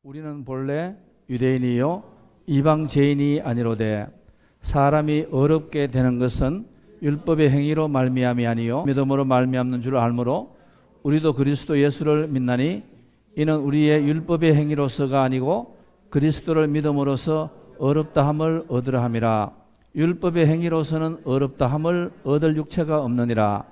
우리는 본래 유대인이요 이방 죄인이 아니로되 사람이 어렵게 되는 것은 율법의 행위로 말미암이 아니요 믿음으로 말미암는 줄 알므로 우리도 그리스도 예수를 믿나니 이는 우리의 율법의 행위로서가 아니고 그리스도를 믿음으로써 어렵다함을 얻으라 함이라. 율법의 행위로서는 어렵다함을 얻을 육체가 없느니라.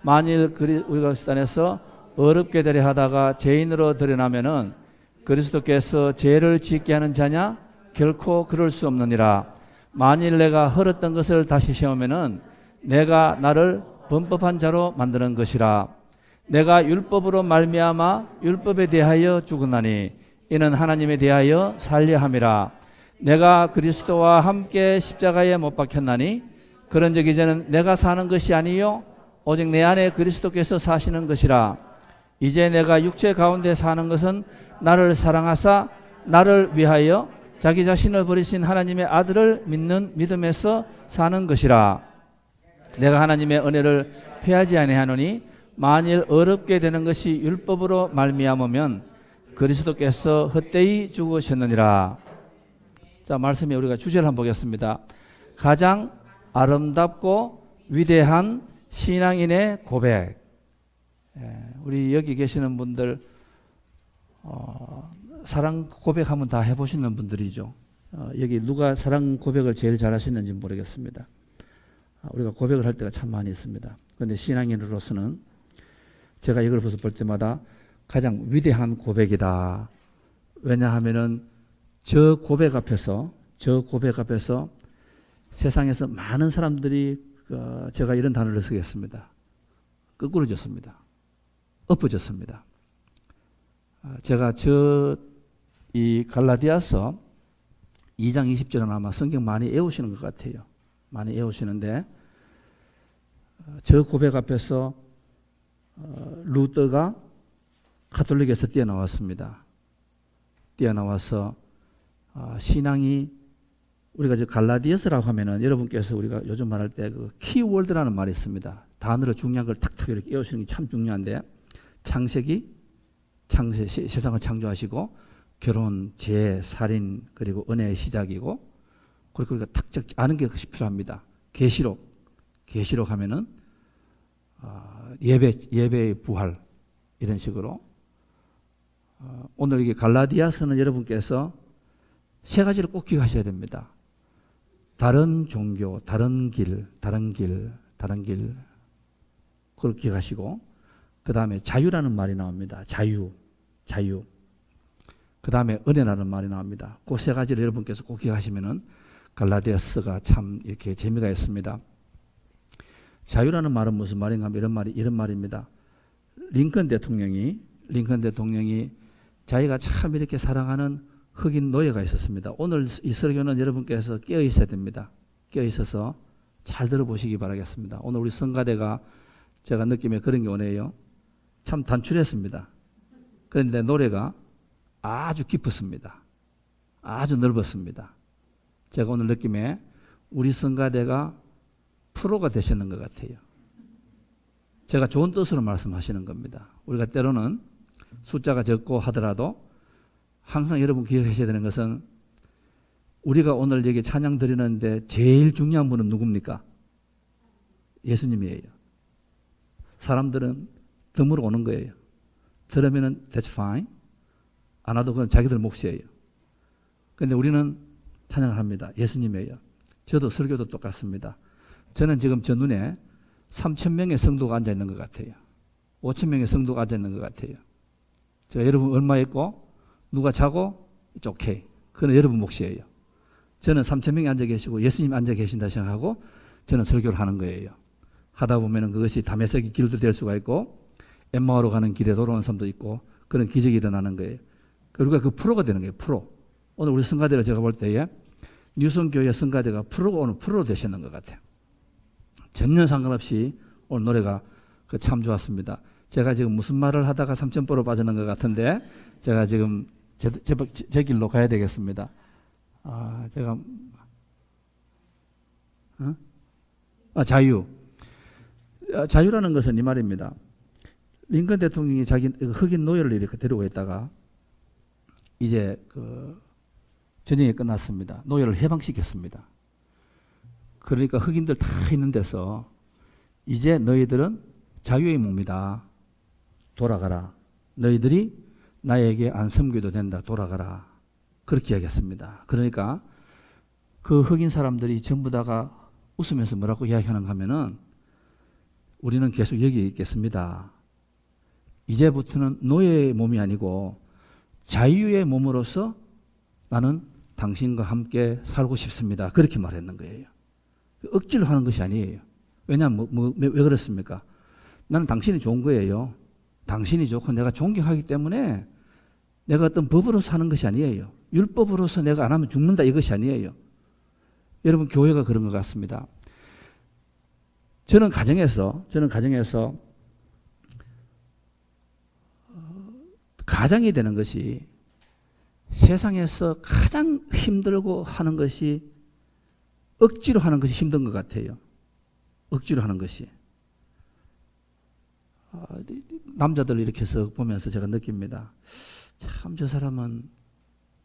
만일 우리가 수단에서 어렵게 되려 하다가 죄인으로 드러나면은 그리스도께서 죄를 짓게 하는 자냐? 결코 그럴 수 없느니라. 만일 내가 헐었던 것을 다시 세우면은 내가 나를 범법한 자로 만드는 것이라. 내가 율법으로 말미암아 율법에 대하여 죽었나니 이는 하나님에 대하여 살려 함이라. 내가 그리스도와 함께 십자가에 못 박혔나니 그런즉 이제는 내가 사는 것이 아니요 오직 내 안에 그리스도께서 사시는 것이라. 이제 내가 육체 가운데 사는 것은 나를 사랑하사 나를 위하여 자기 자신을 버리신 하나님의 아들을 믿는 믿음에서 사는 것이라. 내가 하나님의 은혜를 패하지 아니하노니 만일 어렵게 되는 것이 율법으로 말미암으면 그리스도께서 헛되이 죽으셨느니라. 자, 말씀에 우리가 주제를 한번 보겠습니다. 가장 아름답고 위대한 신앙인의 고백. 우리 여기 계시는 분들 사랑 고백하면 다 해보시는 분들이죠. 여기 누가 사랑 고백을 제일 잘하시는지 모르겠습니다. 우리가 고백을 할 때가 참 많이 있습니다. 그런데 신앙인으로서는 제가 이걸 볼 때마다 가장 위대한 고백이다. 왜냐하면은 저 고백 앞에서 세상에서 많은 사람들이 제가 이런 단어를 쓰겠습니다. 거꾸로졌습니다. 엎어졌습니다. 제가 이 갈라디아서 2장 20절은 아마 성경 많이 외우시는 것 같아요. 많이 외우시는데 저 고백 앞에서 루터가 가톨릭에서 뛰어나왔습니다. 뛰어나와서 신앙이 우리가 저 갈라디아서라고 하면은 여러분께서 우리가 요즘 말할 때 그 키워드라는 말이 있습니다. 단어로 중요한 걸 탁탁 이렇게 외우시는 게 참 중요한데 세상을 창조하시고 결혼, 재, 살인 그리고 은혜의 시작이고 그리고 우리가 탁 아는 게 필요합니다. 계시록 하면은 예배의 부활 이런 식으로 오늘 이게 갈라디아서는 여러분께서 세 가지를 꼭 기억하셔야 됩니다. 다른 종교, 다른 길 그걸 기억하시고 그 다음에 자유라는 말이 나옵니다. 자유. 그 다음에 은혜라는 말이 나옵니다. 그 세 가지를 여러분께서 꼭 기억하시면은 갈라디아서가 참 이렇게 재미가 있습니다. 자유라는 말은 무슨 말인가 하면 이런 말입니다. 링컨 대통령이 자기가 참 이렇게 사랑하는 흑인 노예가 있었습니다. 오늘 이 설교는 여러분께서 깨어 있어야 됩니다. 깨어 있어서 잘 들어보시기 바라겠습니다. 오늘 우리 성가대가 제가 느낌에 그런 게 오네요. 참 단출했습니다. 그런데 노래가 아주 깊었습니다. 아주 넓었습니다. 제가 오늘 느낌에 우리 성가대가 프로가 되시는 것 같아요. 제가 좋은 뜻으로 말씀하시는 겁니다. 우리가 때로는 숫자가 적고 하더라도 항상 여러분 기억하셔야 되는 것은 우리가 오늘 여기 찬양 드리는데 제일 중요한 분은 누굽니까? 예수님이에요. 사람들은 덤으로 오는 거예요. 들으면은 that's fine. 안 와도 그건 자기들 몫이에요. 그런데 우리는 찬양을 합니다. 예수님이에요. 저도 설교도 똑같습니다. 저는 지금 저 눈에 3,000명의 성도가 앉아 있는 것 같아요. 5,000명의 성도가 앉아 있는 것 같아요. 제가 여러분 얼마 있고 누가 자고 it's okay. 그건 여러분 몫이에요. 저는 3,000명이 앉아 계시고 예수님이 앉아 계신다 생각하고 저는 설교를 하는 거예요. 하다 보면은 그것이 다메섹의 길도 될 수가 있고 엠마오로 가는 길에 돌아오는 사람도 있고 그런 기적이 일어나는 거예요. 우리가 그 프로가 되는 거예요. 프로. 오늘 우리 성가대를 제가 볼 때에 뉴성교회 성가대가 오늘 프로 되시는 것 같아요. 전혀 상관없이 오늘 노래가 참 좋았습니다. 제가 지금 무슨 말을 하다가 3,000%로 빠지는 것 같은데 제가 지금 제 길로 가야 되겠습니다. 자유. 자유라는 것은 이 말입니다. 링컨 대통령이 자기 흑인 노예를 이렇게 데리고 있다가 이제 그 전쟁이 끝났습니다. 노예를 해방시켰습니다. 그러니까 흑인들 다 있는 데서 이제 너희들은 자유의 몸이다. 돌아가라. 너희들이 나에게 안 섬겨도 된다. 돌아가라. 그렇게 이야기했습니다. 그러니까 그 흑인 사람들이 전부 다가 웃으면서 뭐라고 이야기하는가 하면은 우리는 계속 여기 있겠습니다. 이제부터는 노예의 몸이 아니고 자유의 몸으로서 나는 당신과 함께 살고 싶습니다. 그렇게 말했는 거예요. 억지로 하는 것이 아니에요. 왜냐하면 왜 그렇습니까? 나는 당신이 좋은 거예요. 당신이 좋고 내가 존경하기 때문에 내가 어떤 법으로서 하는 것이 아니에요. 율법으로서 내가 안 하면 죽는다 이것이 아니에요. 여러분 교회가 그런 것 같습니다. 저는 가정에서 가장이 되는 것이 세상에서 가장 힘들고 하는 것이 억지로 하는 것이 힘든 것 같아요. 억지로 하는 것이. 남자들 이렇게 해서 보면서 제가 느낍니다. 참 저 사람은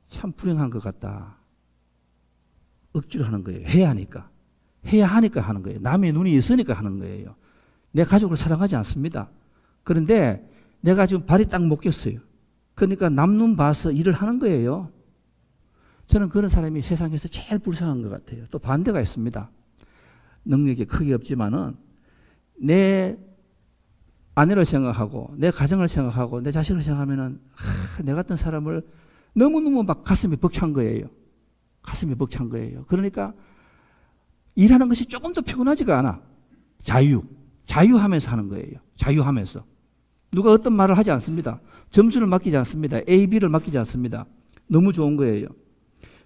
참 불행한 것 같다. 억지로 하는 거예요. 해야 하니까. 해야 하니까 하는 거예요. 남의 눈이 있으니까 하는 거예요. 내 가족을 사랑하지 않습니다. 그런데 내가 지금 발이 딱 못 꼈어요. 그러니까 남 눈 봐서 일을 하는 거예요. 저는 그런 사람이 세상에서 제일 불쌍한 것 같아요. 또 반대가 있습니다. 능력이 크게 없지만은 내 아내를 생각하고 내 가정을 생각하고 내 자식을 생각하면은 내 같은 사람을 너무너무 막 가슴이 벅찬 거예요. 가슴이 벅찬 거예요. 그러니까 일하는 것이 조금 더 피곤하지가 않아. 자유하면서 하는 거예요. 자유하면서. 누가 어떤 말을 하지 않습니다. 점수를 맡기지 않습니다. A, B를 맡기지 않습니다. 너무 좋은 거예요.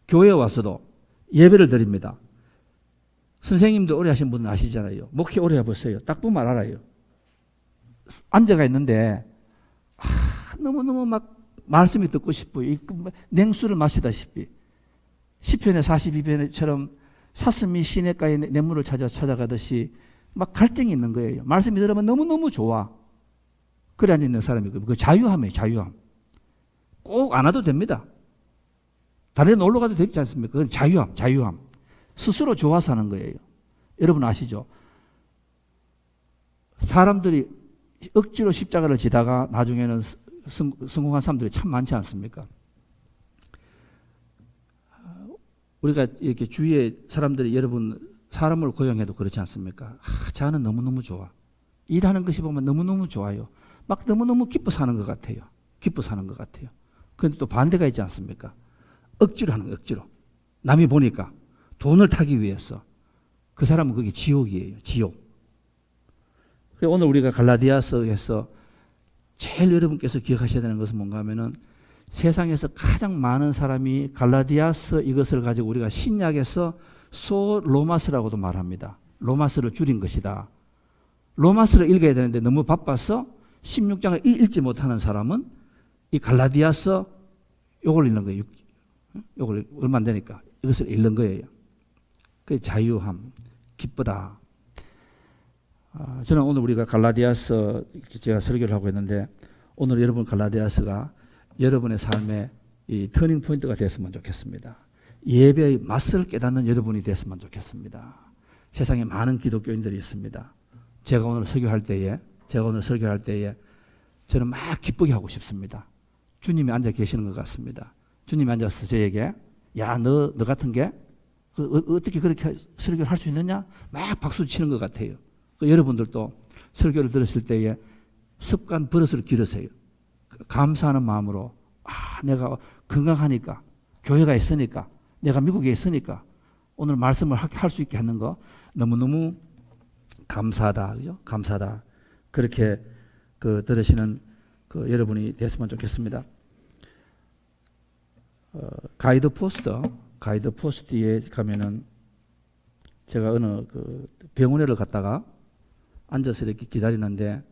교회에 와서도 예배를 드립니다. 선생님도 오래 하신 분은 아시잖아요. 목회 오래 해보세요. 딱 보면 알아요. 앉아가 있는데 너무너무 막 말씀이 듣고 싶어요. 냉수를 마시다시피 시편의 42편처럼 사슴이 시냇가에 냇물을 찾아가듯이 막 갈등이 있는 거예요. 말씀이 들으면 너무너무 좋아. 그래 앉아있는 사람이 그 자유함이에요. 자유함. 꼭 안 와도 됩니다. 다른 데 놀러 가도 되지 않습니까? 그건 자유함. 스스로 좋아서 하는 거예요. 여러분 아시죠? 사람들이 억지로 십자가를 지다가 나중에는 성공한 사람들이 참 많지 않습니까? 우리가 이렇게 주위에 사람들이 여러분 사람을 고용해도 그렇지 않습니까? 저는 너무너무 좋아. 일하는 것이 보면 너무너무 좋아요. 막 너무너무 기뻐 사는 것 같아요. 그런데 또 반대가 있지 않습니까? 억지로 하는 거예요. 억지로. 남이 보니까 돈을 타기 위해서. 그 사람은 그게 지옥이에요. 지옥. 오늘 우리가 갈라디아서에서 제일 여러분께서 기억하셔야 되는 것은 뭔가 하면은 세상에서 가장 많은 사람이 갈라디아서 이것을 가지고 우리가 신약에서 소로마스라고도 말합니다. 로마서를 줄인 것이다. 로마서를 읽어야 되는데 너무 바빠서 16장을 읽지 못하는 사람은 이 갈라디아서 요걸 읽는 거예요. 요걸 얼마 안 되니까 이것을 읽는 거예요. 그 자유함, 기쁘다. 저는 오늘 우리가 갈라디아서 제가 설교를 하고 있는데 오늘 여러분 갈라디아서가 여러분의 삶의 이 터닝 포인트가 됐으면 좋겠습니다. 예배의 맛을 깨닫는 여러분이 됐으면 좋겠습니다. 세상에 많은 기독교인들이 있습니다. 제가 오늘 설교할 때에 저는 막 기쁘게 하고 싶습니다. 주님이 앉아 계시는 것 같습니다. 주님이 앉아서 저에게 야, 너 같은 게 어떻게 그렇게 설교를 할 수 있느냐? 막 박수 치는 것 같아요. 여러분들도 설교를 들으실 때에 습관 버릇을 기르세요. 감사하는 마음으로 내가 건강하니까 교회가 있으니까 내가 미국에 있으니까 오늘 말씀을 할 수 있게 하는 거 너무너무 감사하다. 그죠? 감사하다. 그렇게 들으시는 여러분이 됐으면 좋겠습니다. 가이드 포스트에 가면은 제가 어느 병원에를 갔다가 앉아서 이렇게 기다리는데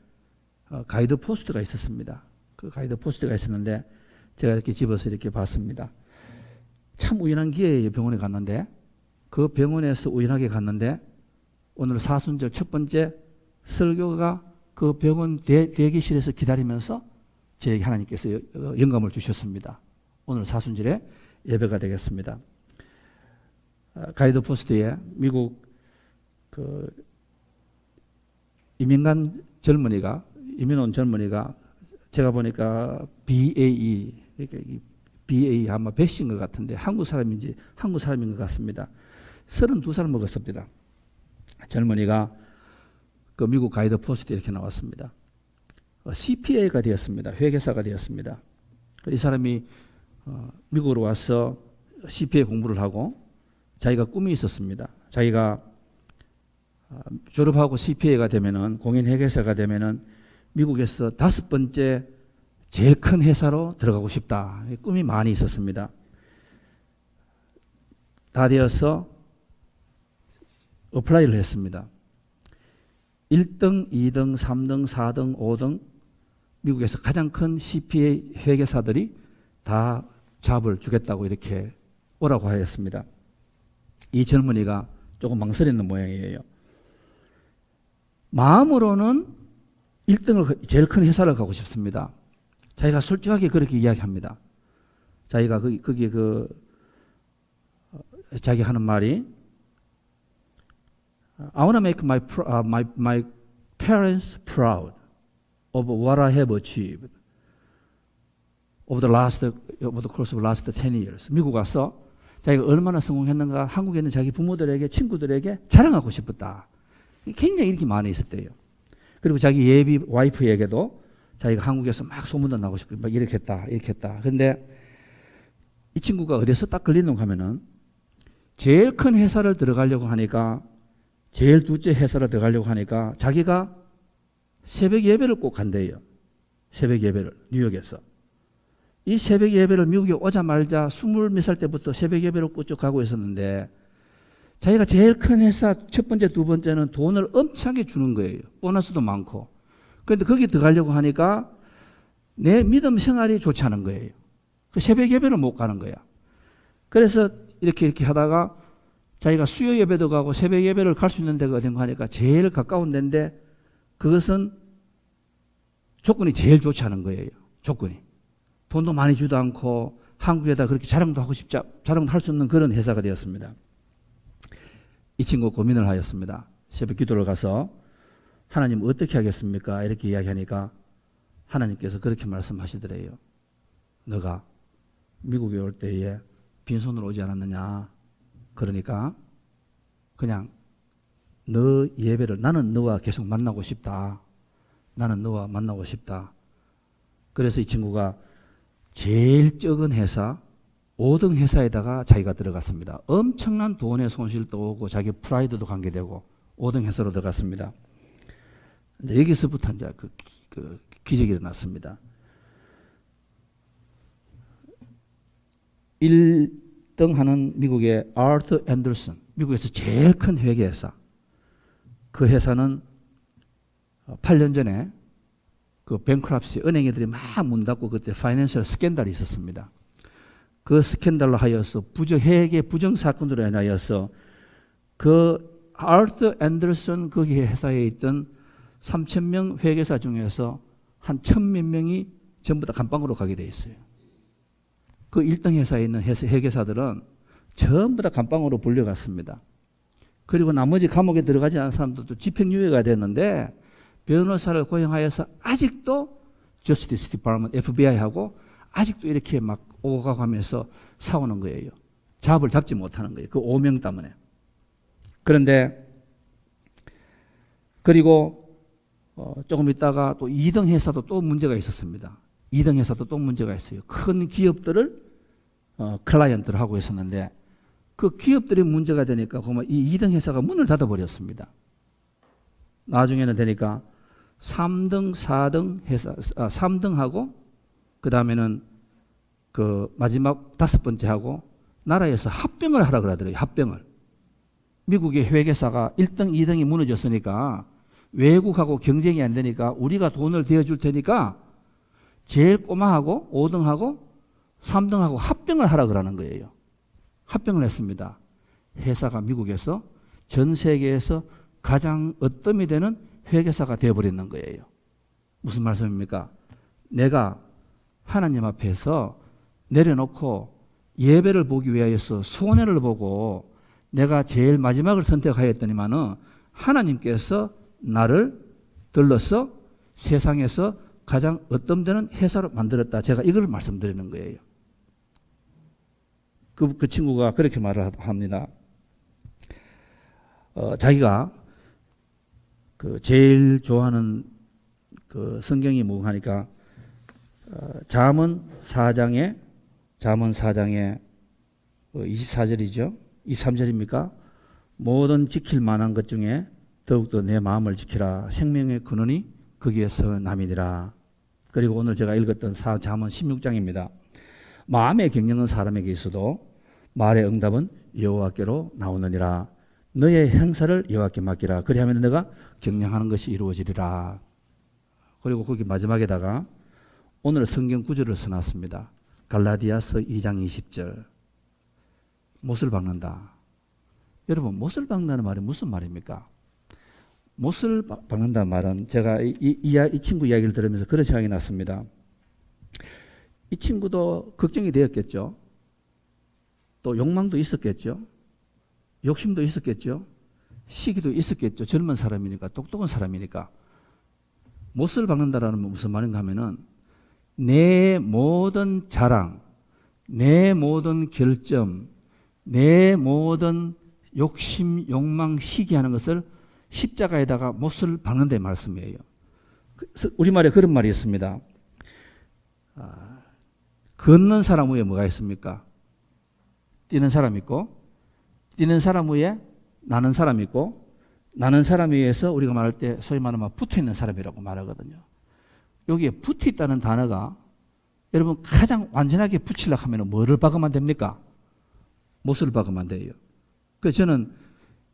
가이드 포스트가 있었습니다. 그 가이드 포스트가 있었는데 제가 이렇게 집어서 이렇게 봤습니다. 참 우연한 기회에 병원에 갔는데 그 병원에서 우연하게 갔는데 오늘 사순절 첫 번째 설교가 그 병원 대기실에서 기다리면서 저에게 하나님께서 영감을 주셨습니다. 오늘 사순절의 예배가 되겠습니다. 가이드 포스트에 미국 그 이민 온 젊은이가 제가 보니까 BAE, 그러니까 BA 아마 배신 것 같은데 한국 사람인 것 같습니다. 32살 먹었습니다. 젊은이가 그 미국 가이드 포스트에 이렇게 나왔습니다. CPA가 되었습니다. 회계사가 되었습니다. 이 사람이 미국으로 와서 CPA 공부를 하고 자기가 꿈이 있었습니다. 자기가 졸업하고 CPA가 되면은 공인회계사가 되면은 미국에서 5번째 제일 큰 회사로 들어가고 싶다. 꿈이 많이 있었습니다. 다 되어서 어플라이를 했습니다. 1등, 2등, 3등, 4등, 5등 미국에서 가장 큰 CPA 회계사들이 다 잡을 주겠다고 이렇게 오라고 하였습니다. 이 젊은이가 조금 망설이는 모양이에요. 마음으로는 1등을 제일 큰 회사를 가고 싶습니다. 자기가 솔직하게 그렇게 이야기합니다. 자기가 거기에 자기 하는 말이 I want to make my parents proud of what I have achieved over the course of the last 10 years. 미국 와서 자기가 얼마나 성공했는가 한국에 있는 자기 부모들에게 친구들에게 자랑하고 싶었다. 굉장히 이렇게 많이 있었대요. 그리고 자기 예비 와이프에게도 자기가 한국에서 막 소문도 나고 싶고 막 이렇게 했다. 그런데 이 친구가 어디서 딱 걸리는가 하면은 제일 큰 회사를 들어가려고 하니까 제일 둘째 회사를 들어가려고 하니까 자기가 새벽 예배를 꼭 간대요. 새벽 예배를 뉴욕에서. 이 새벽 예배를 미국에 오자마자 20몇 살 때부터 새벽 예배를 꾸쭉 가고 있었는데 자기가 제일 큰 회사 첫 번째, 두 번째는 돈을 엄청나게 주는 거예요. 보너스도 많고. 그런데 거기 들어가려고 하니까 내 믿음 생활이 좋지 않은 거예요. 그 새벽 예배를 못 가는 거야. 그래서 이렇게 하다가 자기가 수요 예배도 가고 새벽 예배를 갈 수 있는 데가 어딘가 하니까 제일 가까운 데인데 그것은 조건이 제일 좋지 않은 거예요. 조건이. 돈도 많이 주도 않고 한국에다 그렇게 자랑도 할 수 없는 그런 회사가 되었습니다. 이 친구 고민을 하였습니다. 새벽 기도를 가서 하나님 어떻게 하겠습니까? 이렇게 이야기하니까 하나님께서 그렇게 말씀하시더래요. 너가 미국에 올 때에 빈손으로 오지 않았느냐? 그러니까 그냥 너 예배를 나는 너와 계속 만나고 싶다. 나는 너와 만나고 싶다. 그래서 이 친구가 제일 적은 회사 5등 회사에다가 자기가 들어갔습니다. 엄청난 돈의 손실도 오고 자기 프라이드도 관계되고 5등 회사로 들어갔습니다. 이제 여기서부터 이제 그 기적이 일어났습니다. 1등 하는 미국의 아르터 앤더슨, 미국에서 제일 큰 회계회사. 그 회사는 8년 전에 그 뱅크럽시 은행애들이 막 문 닫고 그때 파이낸셜 스캔들이 있었습니다. 그 스캔들로 하여서 회계 부정 사건으로 인하여서 그 아르터 앤더슨 거기 회사에 있던 3,000명 회계사 중에서 한 1,000몇 명이 전부 다 감방으로 가게 돼 있어요. 그 1등 회사에 있는 회계사들은 전부 다 감방으로 불려갔습니다. 그리고 나머지 감옥에 들어가지 않은 사람들도 집행유예가 됐는데 변호사를 고용하여서 아직도 Justice Department, FBI하고 아직도 이렇게 막 오고 가고 하면서 싸우는 거예요. 잡을 잡지 못하는 거예요. 그 오명 때문에. 그런데 그리고 조금 있다가 또 2등 회사도 또 문제가 있었습니다. 2등 회사도 또 문제가 있어요. 큰 기업들을 클라이언트를 하고 있었는데 그 기업들이 문제가 되니까 이 2등 회사가 문을 닫아버렸습니다. 나중에는 되니까 3등, 4등 회사, 3등하고 그 다음에는 그 마지막 5번째 하고 나라에서 합병을 하라 그러더래요. 합병을. 미국의 회계사가 1등, 2등이 무너졌으니까 외국하고 경쟁이 안 되니까 우리가 돈을 대어줄 테니까 제일 꼬마하고 5등하고 3등하고 합병을 하라 그러는 거예요. 합병을 했습니다. 회사가 미국에서 전 세계에서 가장 으뜸이 되는 회계사가 되어버리는 거예요. 무슨 말씀입니까? 내가 하나님 앞에서 내려놓고 예배를 보기 위하여서 손해를 보고 내가 제일 마지막을 선택하였더니만은 하나님께서 나를 들러서 세상에서 가장 어떤 데는 회사로 만들었다. 제가 이걸 말씀드리는 거예요. 그 친구가 그렇게 말을 합니다. 자기가 제일 좋아하는 성경이 뭐가 하니까 잠언 4장에 24절이죠. 23절입니까? 모든 지킬 만한 것 중에 더욱더 내 마음을 지키라. 생명의 근원이 거기에서 남이니라. 그리고 오늘 제가 읽었던 잠언 16장입니다. 마음의 경영은 사람에게 있어도 말의 응답은 여호와께로 나오느니라. 너의 행사를 여호와께 맡기라. 그리하면 너가 경영하는 것이 이루어지리라. 그리고 거기 마지막에다가 오늘 성경 구절을 써놨습니다. 갈라디아서 2장 20절. 못을 박는다. 여러분, 못을 박는다는 말이 무슨 말입니까? 못을 박는다는 말은 제가 이 친구 이야기를 들으면서 그런 생각이 났습니다. 이 친구도 걱정이 되었겠죠. 또 욕망도 있었겠죠. 욕심도 있었겠죠. 시기도 있었겠죠. 젊은 사람이니까, 똑똑한 사람이니까. 못을 박는다라는 무슨 말인가 하면은 내 모든 자랑, 내 모든 결점, 내 모든 욕심, 욕망, 시기하는 것을 십자가에다가 못을 박는 데 말씀이에요. 우리말에 그런 말이 있습니다. 걷는 사람 위에 뭐가 있습니까? 뛰는 사람 있고, 뛰는 사람 위에 나는 사람 있고, 나는 사람 위에서 우리가 말할 때 소위 말하면 붙어있는 사람이라고 말하거든요. 여기에 붙어있다는 단어가 여러분 가장 완전하게 붙이려고 하면 뭐를 박으면 됩니까? 못을 박으면 돼요. 그래서 저는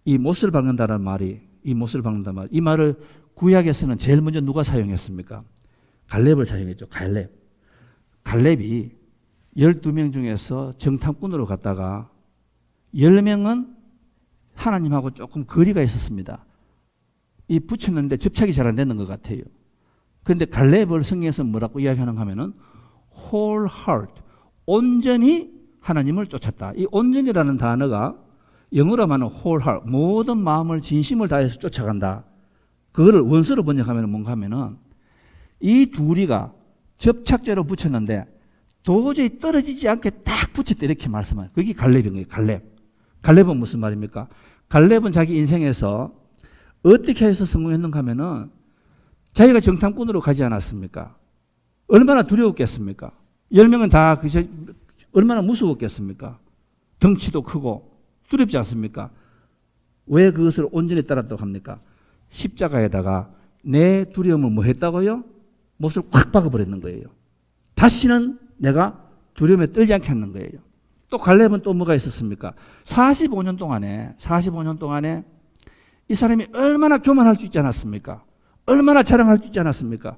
이 못을 박는다는 말이, 이 말을 구약에서는 제일 먼저 누가 사용했습니까? 갈렙을 사용했죠. 갈렙이 12명 중에서 정탐꾼으로 갔다가 10명은 하나님하고 조금 거리가 있었습니다. 이 붙였는데 접착이 잘 안 되는 것 같아요. 그런데 갈렙을 성경에서 뭐라고 이야기하는가 하면은 whole heart, 온전히 하나님을 쫓았다. 이 온전이라는 단어가 영어로 하면 whole heart, 모든 마음을 진심을 다해서 쫓아간다. 그거를 원서로 번역하면 뭔가 하면은 이 둘이가 접착제로 붙였는데 도저히 떨어지지 않게 딱 붙였다 이렇게 말씀해요. 그게 갈렙인 거예요. 갈렙은 무슨 말입니까? 갈렙은 자기 인생에서 어떻게 해서 성공했는가 하면은 자기가 정탐꾼으로 가지 않았습니까? 얼마나 두려웠겠습니까? 10명은 다 얼마나 무서웠겠습니까? 덩치도 크고 두렵지 않습니까? 왜 그것을 온전히 따랐다고 합니까? 십자가에다가 내 두려움을 뭐 했다고요? 못을 확 박아버렸는 거예요. 다시는 내가 두려움에 떨지 않게 하는 거예요. 또 갈렙은 또 뭐가 있었습니까? 45년 동안에 이 사람이 얼마나 교만할 수 있지 않았습니까? 얼마나 자랑할 수 있지 않았습니까?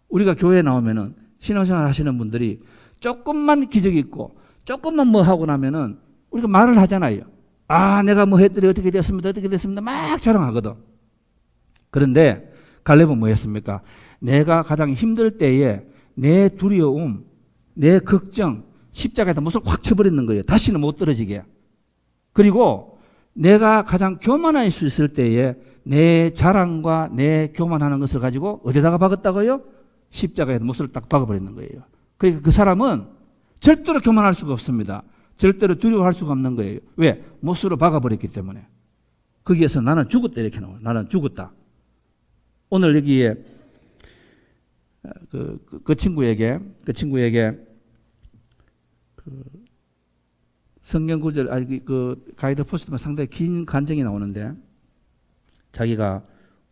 우리가 교회에 나오면은 신앙생활 하시는 분들이 조금만 기적이 있고 조금만 뭐 하고 나면은 우리가 말을 하잖아요. 내가 뭐 했더니 어떻게 됐습니다. 막 자랑하거든. 그런데 갈렙은 뭐 했습니까? 내가 가장 힘들 때에 내 두려움, 내 걱정, 십자가에다 못을 확 쳐버리는 거예요. 다시는 못 떨어지게. 그리고 내가 가장 교만할 수 있을 때에 내 자랑과 내 교만하는 것을 가지고 어디다가 박았다고요? 십자가에다 못을 딱 박아버리는 거예요. 그러니까 그 사람은 절대로 교만할 수가 없습니다. 절대로 두려워할 수가 없는 거예요. 왜? 못으로 박아버렸기 때문에. 거기에서 나는 죽었다 이렇게 나와요. 나는 죽었다. 오늘 여기에 그 친구에게 성경 구절, 가이드 포스트만 상당히 긴 간증이 나오는데 자기가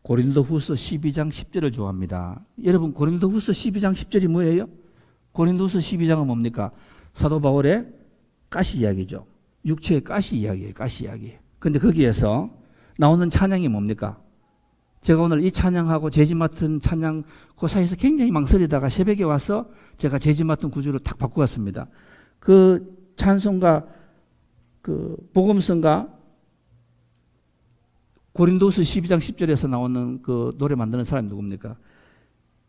고린도후서 12장 10절을 좋아합니다. 여러분, 고린도후서 12장 10절이 뭐예요? 고린도후서 12장은 뭡니까? 사도 바울의 가시 이야기죠. 육체의 가시 이야기예요. 가시 이야기. 그런데 거기에서 나오는 찬양이 뭡니까? 제가 오늘 이 찬양하고 재지 맡은 찬양 그 사이에서 굉장히 망설이다가 새벽에 와서 제가 재지 맡은 구절로 딱 바꾸었습니다. 그 찬송가, 그 복음성가 고린도서 12장 10절에서 나오는 그 노래 만드는 사람이 누굽니까?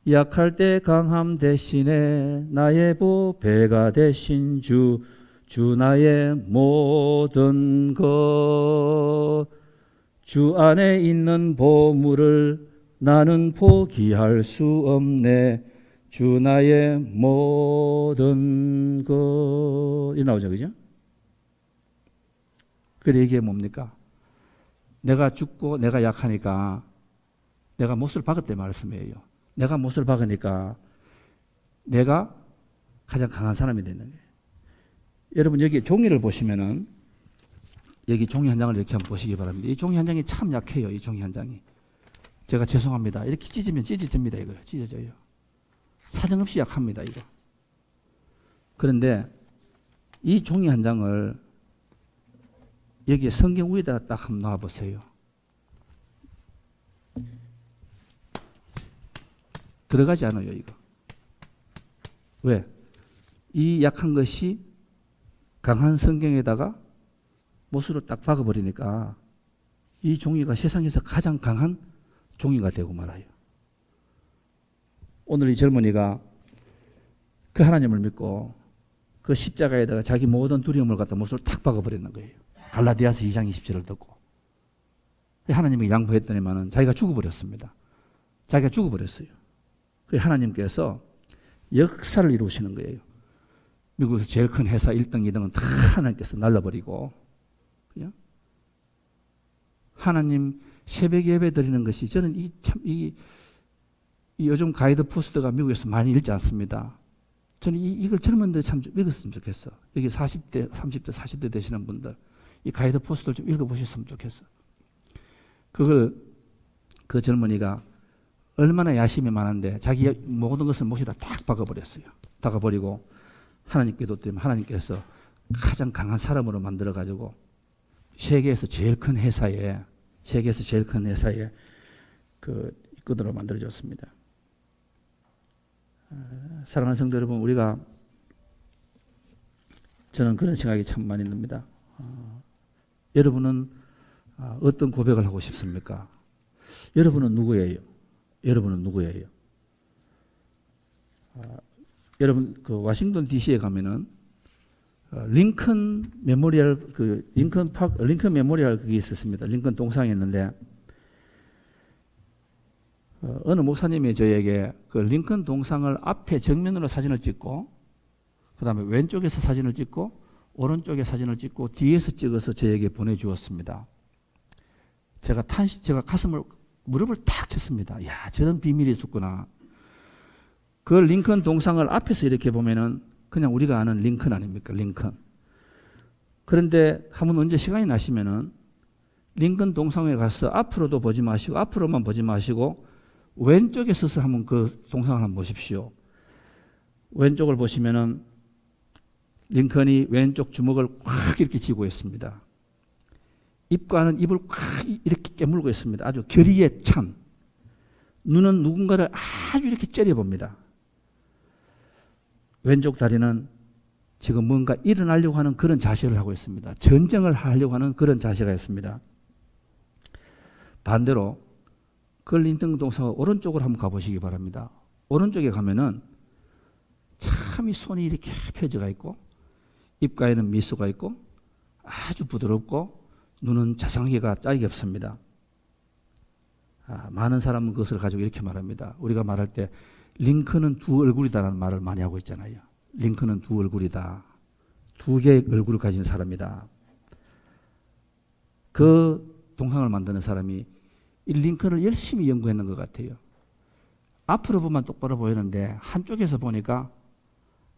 약할 때 강함 대신에 나의 보배가 되신 주 나의 모든 것. 주 안에 있는 보물을 나는 포기할 수 없네. 주 나의 모든 것. 이 나오죠, 그죠? 그래, 이게 뭡니까? 내가 죽고 내가 약하니까 내가 못을 박았대 말씀이에요. 내가 못을 박으니까 내가 가장 강한 사람이 되는 거예요. 여러분, 여기 종이를 보시면은 여기 종이 한 장을 이렇게 한번 보시기 바랍니다. 이 종이 한 장이 참 약해요. 이 종이 한 장이. 제가 죄송합니다. 이렇게 찢으면 찢어집니다. 이거 찢어져요. 사정없이 약합니다. 이거. 그런데 이 종이 한 장을 여기에 성경 위에다 딱 한번 놔보세요. 들어가지 않아요, 이거. 왜? 이 약한 것이 강한 성경에다가 못으로 딱 박아버리니까 이 종이가 세상에서 가장 강한 종이가 되고 말아요. 오늘 이 젊은이가 그 하나님을 믿고 그 십자가에다가 자기 모든 두려움을 갖다 못으로 탁 박아버리는 거예요. 갈라디아서 2장 20절을 듣고 하나님이 양보했더니만은 자기가 죽어버렸습니다. 자기가 죽어버렸어요. 그 하나님께서 역사를 이루시는 거예요. 미국에서 제일 큰 회사 1등, 2등은 다 하나님께서 날라버리고, 그냥 하나님 새벽 예배 드리는 것이, 저는 이 요즘 가이드 포스트가 미국에서 많이 읽지 않습니다. 저는 이걸 젊은들 참 좀 읽었으면 좋겠어. 여기 40대, 30대, 40대 되시는 분들, 이 가이드 포스트를 좀 읽어보셨으면 좋겠어. 그걸 그 젊은이가 얼마나 야심이 많은데 자기 모든 것을 못에다 딱 박아버렸어요. 박아버리고 하나님께 뒀더니 하나님께서 가장 강한 사람으로 만들어가지고 세계에서 제일 큰 회사에 그 이끌어로 만들어줬습니다. 사랑하는 성도 여러분, 우리가 저는 그런 생각이 참 많이 듭니다. 여러분은 어떤 고백을 하고 싶습니까? 여러분은 누구예요? 여러분 그 워싱턴 DC에 가면은 링컨 메모리얼 링컨 메모리얼 그게 있었습니다. 링컨 동상이 있는데 어느 목사님이 저에게 그 링컨 동상을 앞에 정면으로 사진을 찍고 그다음에 왼쪽에서 사진을 찍고 오른쪽에 사진을 찍고 뒤에서 찍어서 저에게 보내주었습니다. 제가 가슴을 무릎을 탁 쳤습니다. 야, 저런 비밀이 있었구나. 그 링컨 동상을 앞에서 이렇게 보면은 그냥 우리가 아는 링컨 아닙니까? 링컨. 그런데 한번 언제 시간이 나시면은 링컨 동상에 가서 앞으로도 보지 마시고 앞으로만 보지 마시고 왼쪽에 서서 한번 그 동상을 한번 보십시오. 왼쪽을 보시면은 링컨이 왼쪽 주먹을 꽉 이렇게 쥐고 있습니다. 입과는 입을 꽉 이렇게 깨물고 있습니다. 아주 결의에 찬. 눈은 누군가를 아주 이렇게 째려봅니다. 왼쪽 다리는 지금 뭔가 일어나려고 하는 그런 자세를 하고 있습니다. 전쟁을 하려고 하는 그런 자세가 있습니다. 반대로 그 링컨 동상 오른쪽으로 한번 가보시기 바랍니다. 오른쪽에 가면은 참 이 손이 이렇게 펴져가 있고 입가에는 미소가 있고 아주 부드럽고 눈은 자상하게가 짝이 없습니다. 많은 사람은 그것을 가지고 이렇게 말합니다. 우리가 말할 때 링컨은 두 얼굴이다라는 말을 많이 하고 있잖아요. 링컨은 두 얼굴이다. 두 개의 얼굴을 가진 사람이다. 그 동상을 만드는 사람이 이 링컨을 열심히 연구했는 것 같아요. 앞으로 보면 똑바로 보이는데 한쪽에서 보니까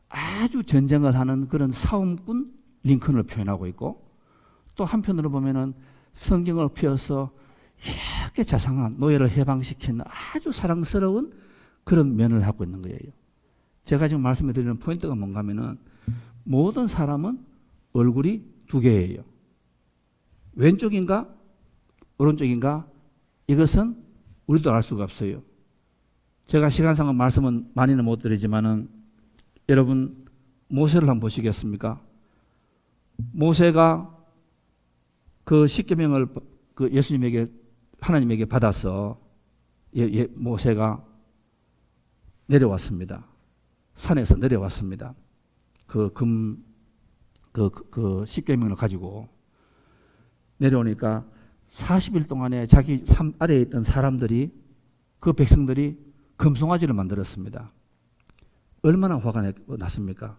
아주 전쟁을 하는 그런 싸움꾼 링컨을 표현하고 있고 또 한편으로 보면은 성경을 펴서 이렇게 자상한 노예를 해방시키는 아주 사랑스러운 그런 면을 하고 있는 거예요. 제가 지금 말씀해 드리는 포인트가 뭔가 하면은 모든 사람은 얼굴이 두 개예요. 왼쪽인가 오른쪽인가 이것은 우리도 알 수가 없어요. 제가 시간상은 말씀은 많이는 못 드리지만은 여러분 모세를 한번 보시겠습니까? 모세가 그 십계명을 그 예수님에게 하나님에게 받아서 모세가 내려왔습니다. 산에서 내려왔습니다. 십계명을 가지고 내려오니까 40일 동안에 자기 삶 아래에 있던 사람들이, 그 백성들이 금송아지를 만들었습니다. 얼마나 화가 났습니까?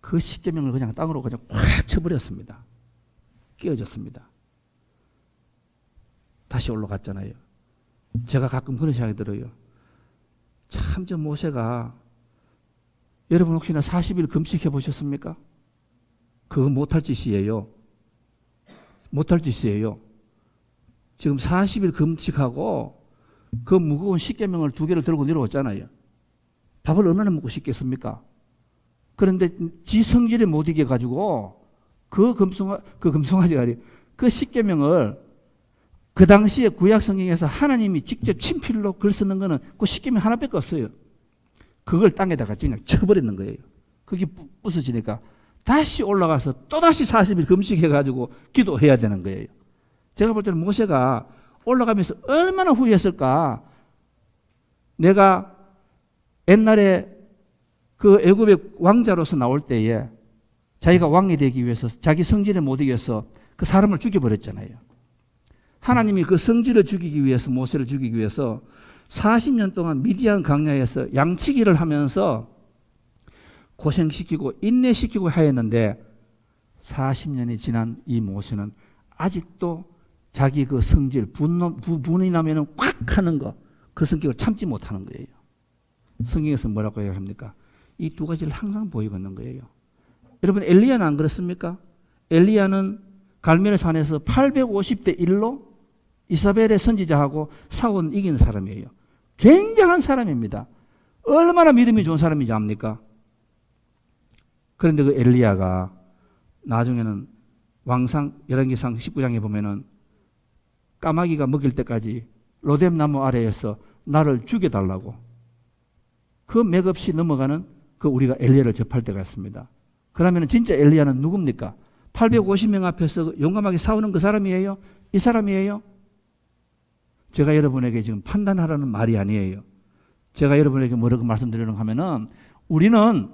그 십계명을 그냥 땅으로 그냥 확 쳐버렸습니다. 깨어졌습니다. 다시 올라갔잖아요. 제가 가끔 그런 생각이 들어요. 참, 저 모세가, 여러분 혹시나 40일 금식해 보셨습니까? 그거 못할 짓이에요. 못할 짓이에요. 지금 40일 금식하고 그 무거운 십계명을 2개를 들고 내려왔잖아요. 밥을 얼마나 먹고 싶겠습니까? 그런데 지 성질에 못 이겨가지고 그 금송아지가 아니, 그 십계명을 그 당시에 구약 성경에서 하나님이 직접 친필로 글 쓰는 거는 그 십계명 하나밖에 없어요. 그걸 땅에다가 그냥 쳐버리는 거예요. 그게 부서지니까 다시 올라가서 또다시 40일 금식해가지고 기도해야 되는 거예요. 제가 볼 때는 모세가 올라가면서 얼마나 후회했을까. 내가 옛날에 그 애굽의 왕자로서 나올 때에 자기가 왕이 되기 위해서 자기 성질에 못 이겨서 그 사람을 죽여버렸잖아요. 하나님이 그 성질을 죽이기 위해서, 모세를 죽이기 위해서 40년 동안 미디안 광야에서 양치기를 하면서 고생시키고 인내시키고 하였는데 40년이 지난 이 모세는 아직도 자기 그 성질, 분이 나면은 꽉 하는 거, 그 성격을 참지 못하는 거예요. 성경에서 뭐라고 해야 합니까? 이 2가지를 항상 보이고 있는 거예요. 여러분, 엘리야는 안 그렇습니까? 엘리야는 갈멜 산에서 850대 1로 이사벨의 선지자하고 싸운 이기는 사람이에요. 굉장한 사람입니다. 얼마나 믿음이 좋은 사람인지 압니까? 그런데 그 엘리야가 나중에는 왕상 열왕기상 19장에 보면은 까마귀가 먹일 때까지 로뎀 나무 아래에서 나를 죽여달라고 그 맥없이 넘어가는 그 우리가 엘리야를 접할 때가 있습니다. 그러면 진짜 엘리야는 누굽니까? 850명 앞에서 용감하게 싸우는 그 사람이에요? 이 사람이에요? 제가 여러분에게 지금 판단하라는 말이 아니에요. 제가 여러분에게 뭐라고 말씀드리려고 하면은 우리는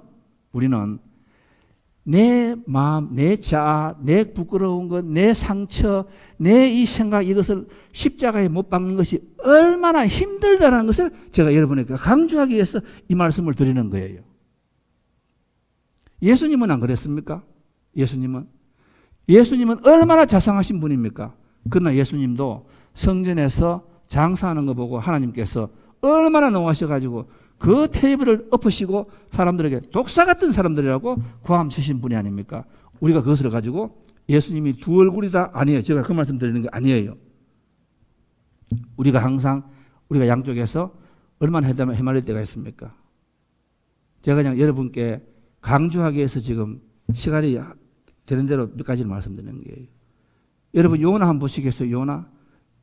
내 마음, 내 자아, 내 부끄러운 것, 내 상처, 내 이 생각, 이것을 십자가에 못 박는 것이 얼마나 힘들다는 것을 제가 여러분에게 강조하기 위해서 이 말씀을 드리는 거예요. 예수님은 안 그랬습니까? 예수님은 얼마나 자상하신 분입니까? 그러나 예수님도 성전에서 장사하는 거 보고 하나님께서 얼마나 노하셔가지고 그 테이블을 엎으시고 사람들에게 독사 같은 사람들이라고 고함 치신 분이 아닙니까? 우리가 그것을 가지고 예수님이 2 얼굴이다? 아니에요. 제가 그 말씀 드리는 게 아니에요. 우리가 항상 우리가 양쪽에서 얼마나 해말릴 때가 있습니까? 제가 그냥 여러분께 강조하기 위해서 지금 시간이 되는 대로 몇 가지를 말씀드리는 거예요. 여러분 요나 한번 보시겠어요?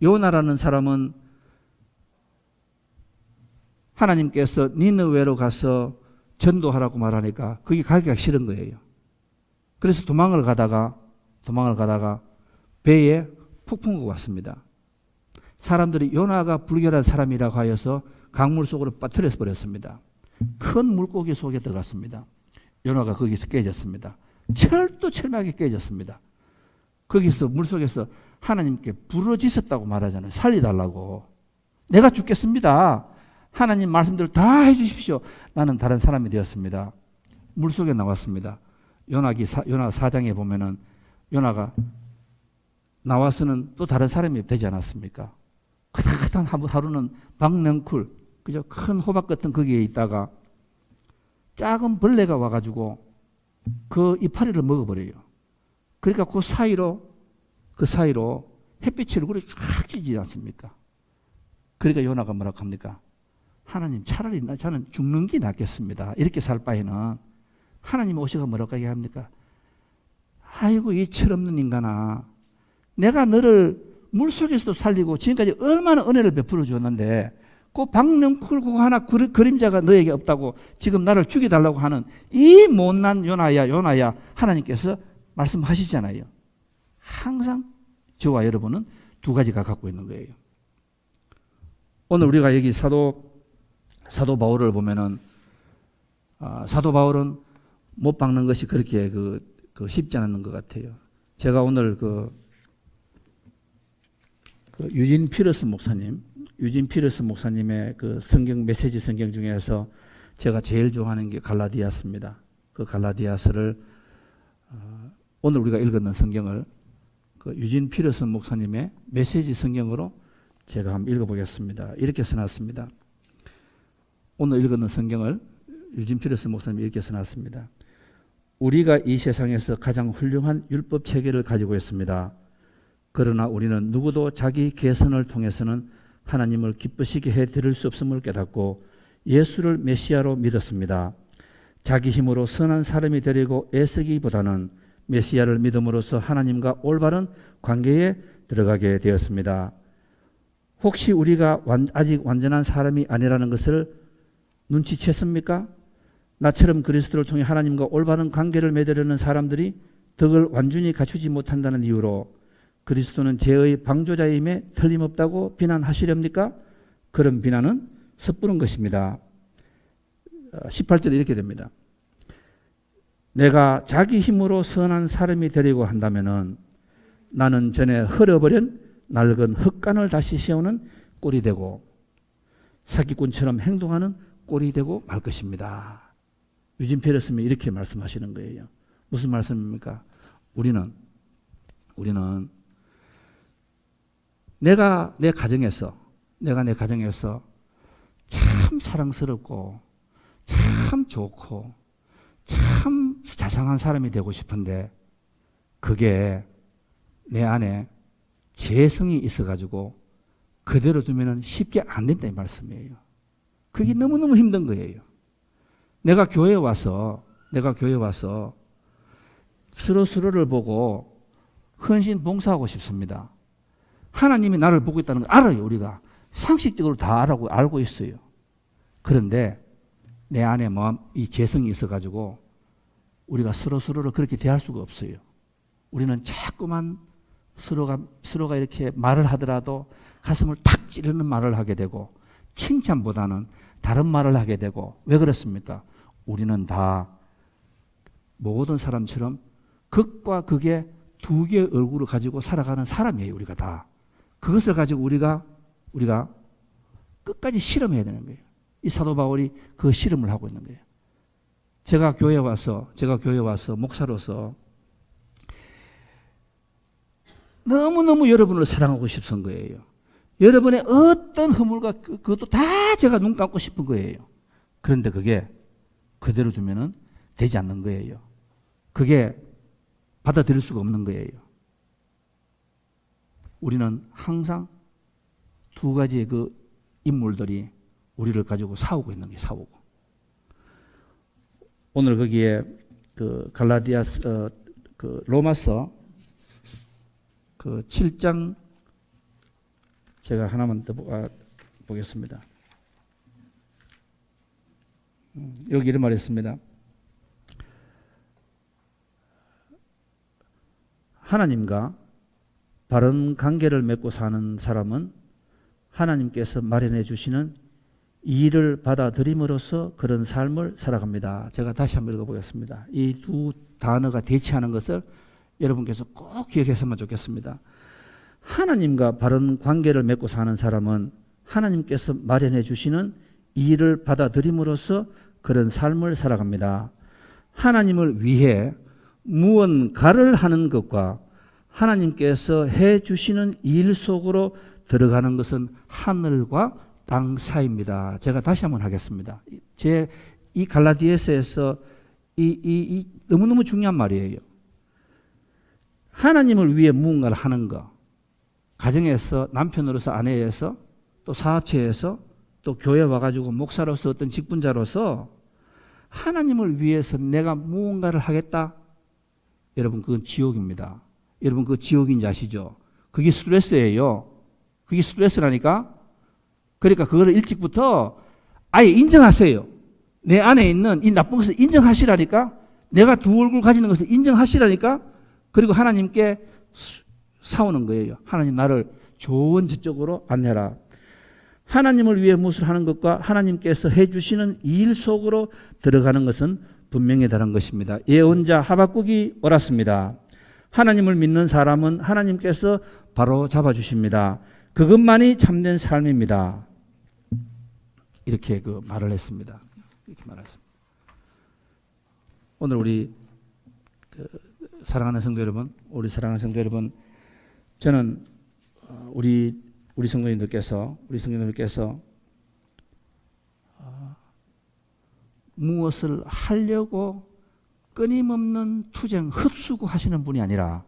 요나라는 사람은 하나님께서 니느웨로 가서 전도하라고 말하니까 거기 가기가 싫은 거예요. 그래서 도망을 가다가 배에 폭풍우가 왔습니다. 사람들이 요나가 불결한 사람이라고 하여서 강물 속으로 빠뜨려 버렸습니다. 큰 물고기 속에 들어갔습니다. 요나가 거기서 깨졌습니다. 철두철미하게 깨졌습니다. 거기서 물속에서 하나님께 부르짖었다고 말하잖아요. 살리달라고. 내가 죽겠습니다. 하나님 말씀대로 다 해주십시오. 나는 다른 사람이 되었습니다. 물속에 나왔습니다. 요나 4장에 보면은 요나가 나와서는 또 다른 사람이 되지 않았습니까? 그다음 하루는 박넝쿨, 그저 큰 호박 같은 거기에 있다가 작은 벌레가 와가지고 그 이파리를 먹어버려요. 그러니까 그 사이로 햇빛이 얼굴에 쫙 찌지 않습니까? 그러니까 요나가 뭐라고 합니까? 하나님 차라리 저는 죽는 게 낫겠습니다. 이렇게 살 바에는 하나님 오셔가 뭐라고 얘기합니까? 아이고 이 철없는 인간아, 내가 너를 물속에서도 살리고 지금까지 얼마나 은혜를 베풀어 주었는데 그 박넝쿨 그거 하나 그림자가 너에게 없다고 지금 나를 죽여달라고 하는 이 못난 요나야 하나님께서 말씀하시잖아요. 항상 저와 여러분은 2가지가 갖고 있는 거예요. 오늘 우리가 여기 사도 바울을 보면은 사도 바울은 못 박는 것이 그렇게 쉽지 않은 것 같아요. 제가 오늘 유진 피러스 목사님의 그 메시지 성경 중에서 제가 제일 좋아하는 게 갈라디아서입니다. 그 갈라디아서를 오늘 우리가 읽었는 성경을 유진 피러스 목사님의 메시지 성경으로 제가 한번 읽어보겠습니다. 이렇게 써놨습니다. 오늘 읽었는 성경을 유진 피러스 목사님이 이렇게 써놨습니다. 우리가 이 세상에서 가장 훌륭한 율법 체계를 가지고 있습니다. 그러나 우리는 누구도 자기 개선을 통해서는 하나님을 기쁘시게 해드릴 수 없음을 깨닫고 예수를 메시아로 믿었습니다. 자기 힘으로 선한 사람이 되려고 애쓰기보다는 메시아를 믿음으로써 하나님과 올바른 관계에 들어가게 되었습니다. 혹시 우리가 아직 완전한 사람이 아니라는 것을 눈치챘습니까? 나처럼 그리스도를 통해 하나님과 올바른 관계를 맺으려는 사람들이 덕을 완전히 갖추지 못한다는 이유로 그리스도는 죄의 방조자임에 틀림없다고 비난하시렵니까? 그런 비난은 섣부른 것입니다. 18절에 이렇게 됩니다. 내가 자기 힘으로 선한 사람이 되려고 한다면은 나는 전에 헐어버린 낡은 흙간을 다시 세우는 꼴이 되고 사기꾼처럼 행동하는 꼴이 되고 말 것입니다. 유진 피러스님이 이렇게 말씀하시는 거예요. 무슨 말씀입니까? 우리는 내가 내 가정에서 참 사랑스럽고 참 좋고 참 자상한 사람이 되고 싶은데 그게 내 안에 재성이 있어가지고 그대로 두면은 쉽게 안 된다 이 말씀이에요. 그게 너무너무 힘든 거예요. 내가 교회에 와서 서로를 보고 헌신 봉사하고 싶습니다. 하나님이 나를 보고 있다는 걸 알아요. 우리가 상식적으로 다 알고 있어요. 그런데 내 안에 이 재성이 있어가지고 우리가 서로를 그렇게 대할 수가 없어요. 우리는 자꾸만 서로가 이렇게 말을 하더라도 가슴을 탁 찌르는 말을 하게 되고 칭찬보다는 다른 말을 하게 되고 왜 그렇습니까? 우리는 다 모든 사람처럼 극과 극의 두 개의 얼굴을 가지고 살아가는 사람이에요. 우리가 다. 그것을 가지고 우리가 끝까지 실험해야 되는 거예요. 이 사도 바울이 그 실험을 하고 있는 거예요. 제가 교회에 와서 목사로서 너무너무 여러분을 사랑하고 싶은 거예요. 여러분의 어떤 허물과 그것도 다 제가 눈 감고 싶은 거예요. 그런데 그게 그대로 두면은 되지 않는 거예요. 그게 받아들일 수가 없는 거예요. 우리는 항상 두 가지의 그 인물들이 우리를 가지고 싸우고 있는 게 싸우고. 오늘 거기에 갈라디아서 로마서 7장 제가 하나만 더 보겠습니다. 여기 이런 말이 있습니다. 하나님과 바른 관계를 맺고 사는 사람은 하나님께서 마련해 주시는 일을 받아들임으로써 그런 삶을 살아갑니다. 제가 다시 한번 읽어보겠습니다. 이 두 단어가 대치하는 것을 여러분께서 꼭 기억했으면 좋겠습니다. 하나님과 바른 관계를 맺고 사는 사람은 하나님께서 마련해 주시는 일을 받아들임으로써 그런 삶을 살아갑니다. 하나님을 위해 무언가를 하는 것과 하나님께서 해 주시는 일 속으로 들어가는 것은 하늘과 땅 사이입니다. 제가 다시 한번 하겠습니다. 이 갈라디아서에서 이 너무너무 중요한 말이에요. 하나님을 위해 무언가를 하는 것, 가정에서 남편으로서 아내에서 또 사업체에서 또 교회 와가지고 목사로서 어떤 직분자로서 하나님을 위해서 내가 무언가를 하겠다. 여러분 그건 지옥입니다. 여러분 그거 지옥인지 아시죠? 그게 스트레스예요. 그게 스트레스라니까. 그러니까 그거를 일찍부터 아예 인정하세요. 내 안에 있는 이 나쁜 것을 인정하시라니까. 내가 두 얼굴 가지는 것을 인정하시라니까. 그리고 하나님께 싸우는 거예요. 하나님 나를 좋은 저쪽으로 안내라. 하나님을 위해 무엇을 하는 것과 하나님께서 해주시는 일 속으로 들어가는 것은 분명히 다른 것입니다. 예언자 하박국이 옳았습니다. 하나님을 믿는 사람은 하나님께서 바로 잡아주십니다. 그것만이 참된 삶입니다. 이렇게 그 말을 했습니다. 이렇게 말했습니다. 오늘 우리 사랑하는 성도 여러분, 우리 사랑하는 성도 여러분, 저는 우리 성도님들께서 무엇을 하려고 끊임없는 투쟁, 헛수고하시는 분이 아니라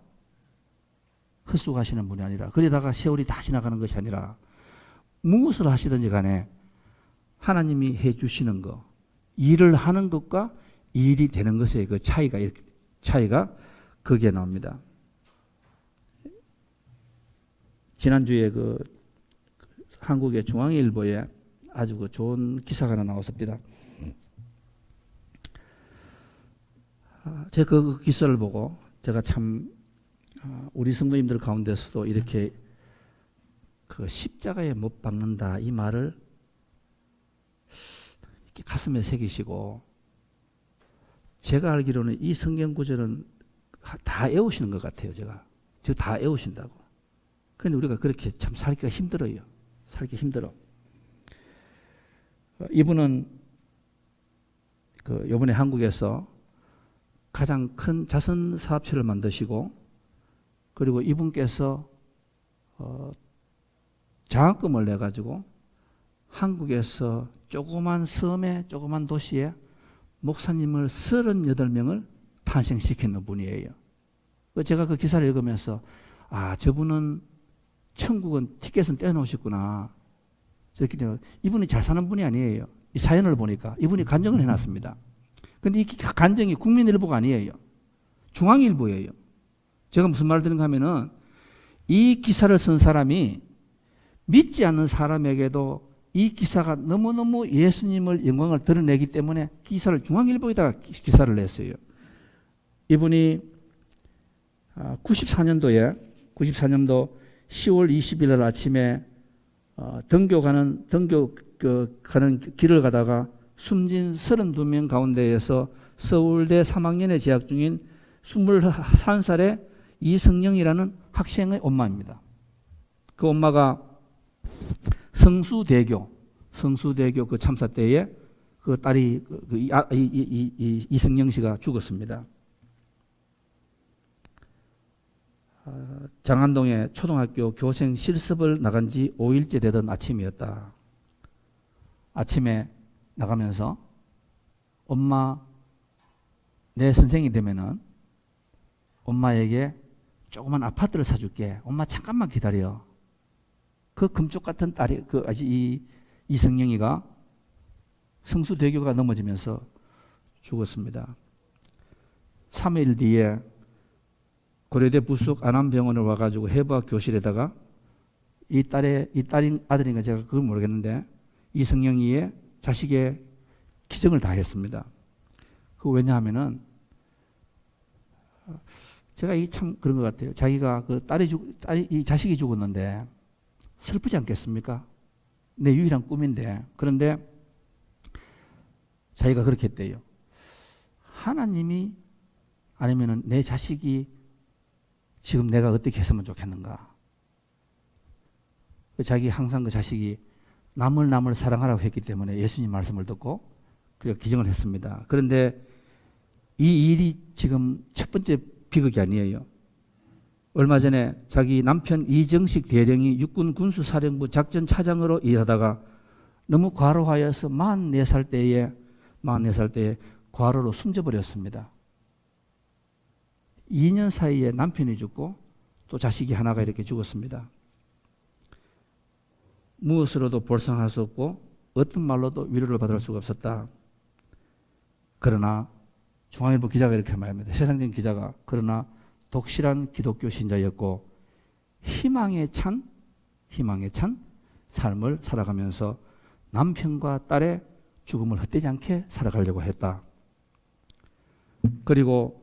그러다가 세월이 다 지나가는 것이 아니라 무엇을 하시든지 간에 하나님이 해주시는 것, 일을 하는 것과 일이 되는 것의 그 차이가 거기에 나옵니다. 지난주에 그 한국의 중앙일보에 아주 그 좋은 기사가 하나 나왔습니다. 제가 그 기사를 보고 제가 참 우리 성도님들 가운데서도 이렇게 그 십자가에 못 박는다 이 말을 이렇게 가슴에 새기시고, 제가 알기로는 이 성경 구절은 다 외우시는 것 같아요. 제가 다 외우신다고. 그런데 우리가 그렇게 참 살기가 힘들어요. 살기 힘들어. 이분은 그 이번에 한국에서 가장 큰 자선 사업체를 만드시고, 그리고 이분께서 장학금을 내 가지고 한국에서 조그만 섬에 조그만 도시에 목사님을 38명을 탄생시키는 분이에요. 제가 그 기사를 읽으면서 저분은 천국은 티켓은 떼어놓으셨구나. 이분이 잘 사는 분이 아니에요. 이 사연을 보니까 이분이 간증을 해놨습니다. 그런데 이 간증이 국민일보가 아니에요. 중앙일보예요. 제가 무슨 말을 드는가 하면은 이 기사를 쓴 사람이 믿지 않는 사람에게도 이 기사가 너무너무 예수님을 영광을 드러내기 때문에 기사를 중앙일보에다가 기사를 냈어요. 이분이 94년도 10월 20일 날 아침에 등교 가는 길을 가다가 숨진 32명 가운데에서 서울대 3학년에 재학 중인 21살의 이성영이라는 학생의 엄마입니다. 그 엄마가 성수대교 그 참사 때에 그 딸이 이성영 씨가 죽었습니다. 장안동의 초등학교 교생 실습을 나간 지 5일째 되던 아침이었다. 아침에 나가면서 엄마, 내 선생이 되면은 엄마에게 조그만 아파트를 사줄게. 엄마 잠깐만 기다려. 그 금쪽 같은 딸이 이성영이가 성수대교가 넘어지면서 죽었습니다. 3일 뒤에 고려대 부속 안암병원을 와가지고 해부학 교실에다가 이 딸인 아들인가 제가 그걸 모르겠는데 이성영이의 자식의 기증을 다 했습니다. 그 왜냐하면은 제가 이 참 그런 것 같아요. 자기가 그 이 자식이 죽었는데 슬프지 않겠습니까? 내 유일한 꿈인데. 그런데 자기가 그렇게 했대요. 하나님이 아니면은 내 자식이 지금 내가 어떻게 했으면 좋겠는가. 자기 항상 그 자식이 남을 사랑하라고 했기 때문에 예수님 말씀을 듣고 그가 기증을 했습니다. 그런데 이 일이 지금 첫 번째 비극이 아니에요. 얼마 전에 자기 남편 이정식 대령이 육군 군수사령부 작전차장으로 일하다가 너무 과로하여서 44살 때에 과로로 숨져버렸습니다. 2년 사이에 남편이 죽고 또 자식이 하나가 이렇게 죽었습니다. 무엇으로도 볼상할 수 없고 어떤 말로도 위로를 받을 수가 없었다. 그러나 중앙일보 기자가 이렇게 말합니다. 세상적인 기자가. 그러나 독실한 기독교 신자였고 희망에 찬 삶을 살아가면서 남편과 딸의 죽음을 헛되지 않게 살아가려고 했다. 그리고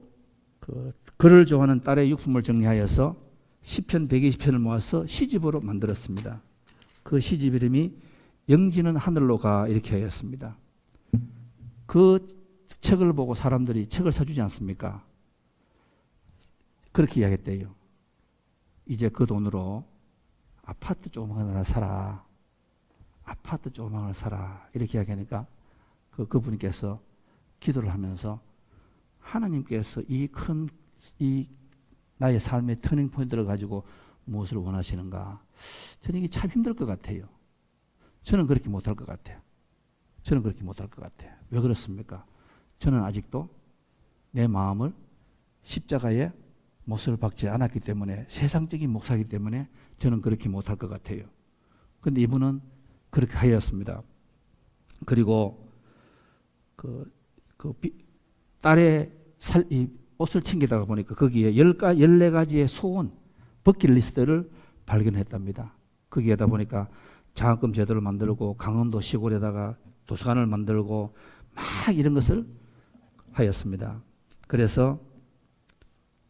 글을 좋아하는 딸의 육품을 정리하여서 시편 120편을 모아서 시집으로 만들었습니다. 그 시집 이름이 영지는 하늘로 가 이렇게 하였습니다. 그 책을 보고 사람들이 책을 사주지 않습니까? 그렇게 이야기했대요. 이제 그 돈으로 아파트 조그만 하나 사라. 아파트 조그만 하나 사라. 이렇게 이야기하니까 그분께서 기도를 하면서 하나님께서 이 나의 삶의 터닝 포인트를 가지고 무엇을 원하시는가? 저는 이게 참 힘들 것 같아요. 저는 그렇게 못할 것 같아요. 저는 그렇게 못할 것 같아요. 왜 그렇습니까? 저는 아직도 내 마음을 십자가에 못을 박지 않았기 때문에, 세상적인 목사이기 때문에 저는 그렇게 못할 것 같아요. 그런데 이분은 그렇게 하였습니다. 그리고 딸의 이 옷을 챙기다가 보니까 거기에 14가지의 소원, 버킷리스트를 발견했답니다. 거기에다 보니까 장학금 제도를 만들고 강원도 시골에다가 도서관을 만들고 막 이런 것을 하였습니다. 그래서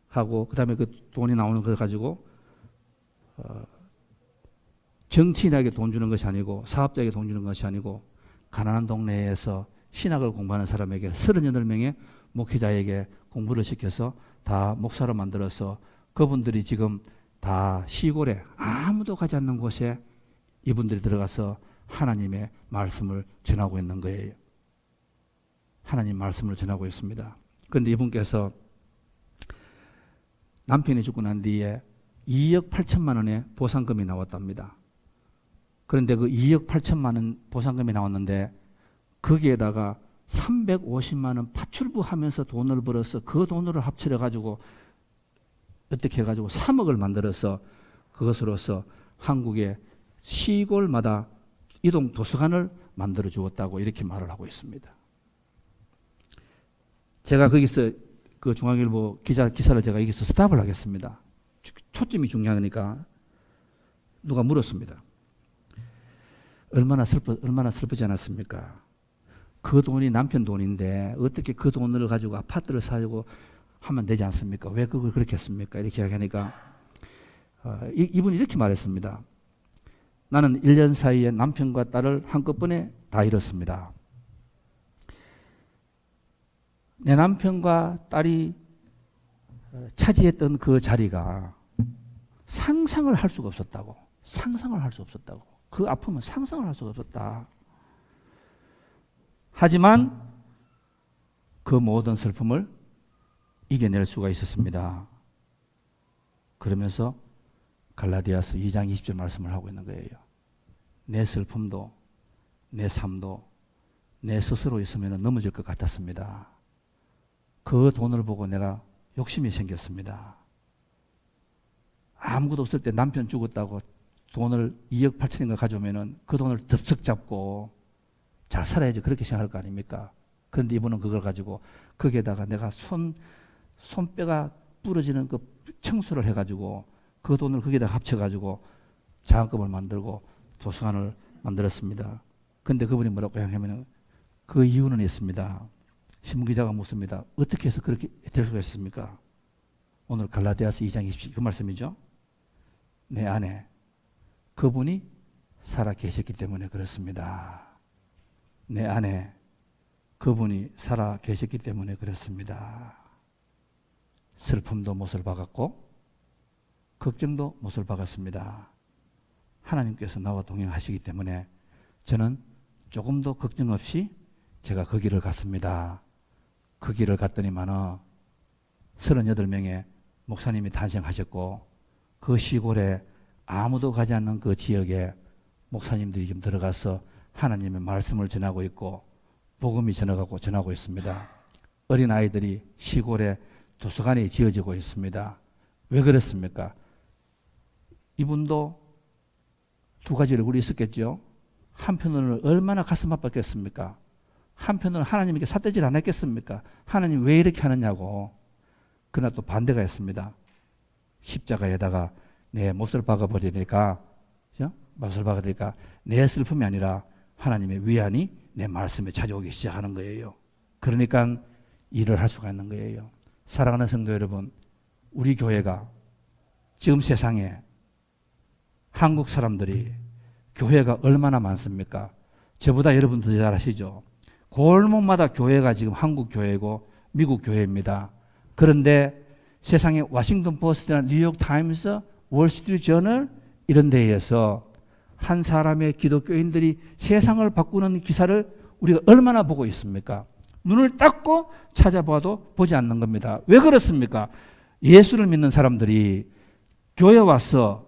하고 그다음에 그 돈이 나오는 것을 가지고 정치인에게 돈 주는 것이 아니고 사업자에게 돈 주는 것이 아니고 가난한 동네에서 신학을 공부하는 사람에게 38명의 목회자에게 공부를 시켜서 다 목사로 만들어서 그분들이 지금 다 시골에 아무도 가지 않는 곳에 이분들이 들어가서 하나님의 말씀을 전하고 있는 거예요. 하나님 말씀을 전하고 있습니다. 그런데 이분께서 남편이 죽고 난 뒤에 2억 8천만 원의 보상금이 나왔답니다. 그런데 그 2억 8천만 원 보상금이 나왔는데 거기에다가 350만 원 파출부 하면서 돈을 벌어서 그 돈으로 합치려 가지고 어떻게 해가지고 3억을 만들어서 그것으로서 한국의 시골마다 이동 도서관을 만들어 주었다고 이렇게 말을 하고 있습니다. 제가 거기서 그 중앙일보 기사를 제가 여기서 스탑을 하겠습니다. 초점이 중요하니까. 누가 물었습니다. 얼마나 슬프지 않았습니까? 그 돈이 남편 돈인데 어떻게 그 돈을 가지고 아파트를 사고 하면 되지 않습니까? 왜 그걸 그렇게 했습니까? 이렇게 이야기하니까 이분이 이렇게 말했습니다. 나는 1년 사이에 남편과 딸을 한꺼번에 다 잃었습니다. 내 남편과 딸이 차지했던 그 자리가 상상을 할 수가 없었다고. 상상을 할 수 없었다고. 그 아픔은 상상을 할 수가 없었다. 하지만 그 모든 슬픔을 이겨낼 수가 있었습니다. 그러면서 갈라디아서 2장 20절 말씀을 하고 있는 거예요. 내 슬픔도 내 삶도 내 스스로 있으면 넘어질 것 같았습니다. 그 돈을 보고 내가 욕심이 생겼습니다. 아무것도 없을 때 남편 죽었다고 돈을 2억 8천인가 가져오면 그 돈을 덥석 잡고 잘 살아야지 그렇게 생각할 거 아닙니까? 그런데 이분은 그걸 가지고 거기에다가 내가 손뼈가 부러지는 그 청소를 해가지고 그 돈을 거기에다 합쳐가지고 장학금을 만들고 도서관을 만들었습니다. 그런데 그분이 뭐라고 하냐면 그 이유는 있습니다. 신문기자가 묻습니다. 어떻게 해서 그렇게 될 수가 있습니까? 오늘 갈라디아서 2장 20절 그 말씀이죠. 내 안에 그분이 살아 계셨기 때문에 그렇습니다. 내 안에 그분이 살아 계셨기 때문에 그렇습니다. 슬픔도 못을 박았고 걱정도 못을 박았습니다. 하나님께서 나와 동행하시기 때문에 저는 조금도 걱정 없이 제가 그 길을 갔습니다. 그 길을 갔더니만은 38명의 목사님이 탄생하셨고 그 시골에 아무도 가지 않는 그 지역에 목사님들이 지금 들어가서 하나님의 말씀을 전하고 있고 복음이 전하고 있습니다. 어린아이들이 시골에 도서관이 지어지고 있습니다. 왜 그렇습니까? 이분도 두 가지 얼굴이 있었겠죠. 한편으로는 얼마나 가슴 아팠겠습니까? 한편으로는 하나님에게 삿대질 안 했겠습니까? 하나님 왜 이렇게 하느냐고. 그러나 또 반대가 있습니다. 십자가에다가 내 못을 박아버리니까 내 슬픔이 아니라 하나님의 위안이 내 말씀에 찾아오기 시작하는 거예요. 그러니까 일을 할 수가 있는 거예요. 사랑하는 성도 여러분, 우리 교회가 지금 세상에 한국 사람들이 교회가 얼마나 많습니까? 저보다 여러분 더 잘 아시죠? 골목마다 교회가 지금 한국 교회고 미국 교회입니다. 그런데 세상에 워싱턴 포스트나 뉴욕 타임스, 월스트리트 저널 이런 데에서 한 사람의 기독교인들이 세상을 바꾸는 기사를 우리가 얼마나 보고 있습니까? 눈을 닦고 찾아봐도 보지 않는 겁니다. 왜 그렇습니까? 예수를 믿는 사람들이 교회 와서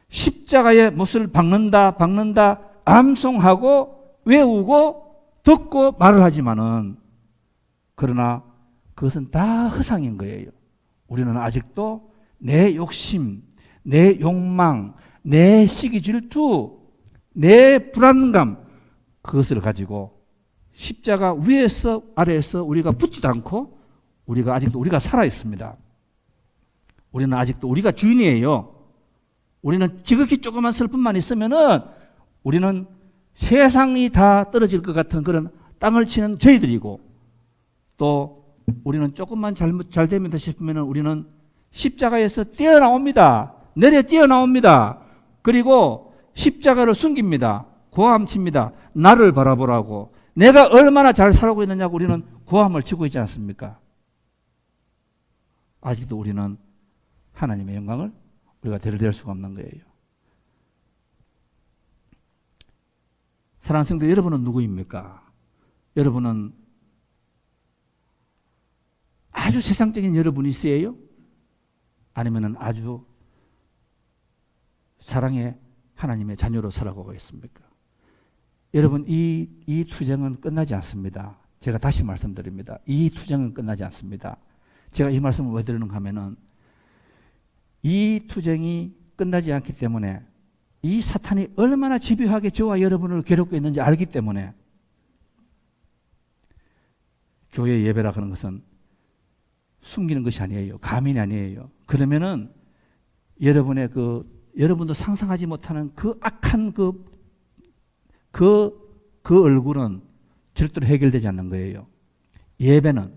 십자가의 못을 박는다 암송하고 외우고 듣고 말을 하지만은 그러나 그것은 다 허상인 거예요. 우리는 아직도 내 욕심, 내 욕망, 내 시기 질투, 내 불안감 그것을 가지고 십자가 위에서 아래에서 우리가 붙지도 않고 우리가 아직도 우리가 살아 있습니다. 우리는 아직도 우리가 주인이에요. 우리는 지극히 조그만 슬픔만 있으면은 우리는 세상이 다 떨어질 것 같은 그런 땅을 치는 저희들이고 또 우리는 조금만 잘 되면 싶으면은 우리는 십자가에서 뛰어나옵니다. 내려 뛰어나옵니다. 그리고 십자가를 숨깁니다. 고함칩니다. 나를 바라보라고. 내가 얼마나 잘 살고 있느냐고 우리는 고함을 치고 있지 않습니까? 아직도 우리는 하나님의 영광을 우리가 대리될 수가 없는 거예요. 사랑하는 성도 여러분은 누구입니까? 여러분은 아주 세상적인 여러분이세요? 아니면 아주 사랑의 하나님의 자녀로 살아가고 있습니까? 여러분 이 투쟁은 끝나지 않습니다. 제가 다시 말씀드립니다. 이 투쟁은 끝나지 않습니다. 제가 이 말씀을 왜 드리는가 하면은 이 투쟁이 끝나지 않기 때문에 이 사탄이 얼마나 집요하게 저와 여러분을 괴롭고 있는지 알기 때문에 교회 예배라 하는 것은 숨기는 것이 아니에요. 가민이 아니에요. 그러면은 여러분도 상상하지 못하는 그 악한 그 얼굴은 절대로 해결되지 않는 거예요. 예배는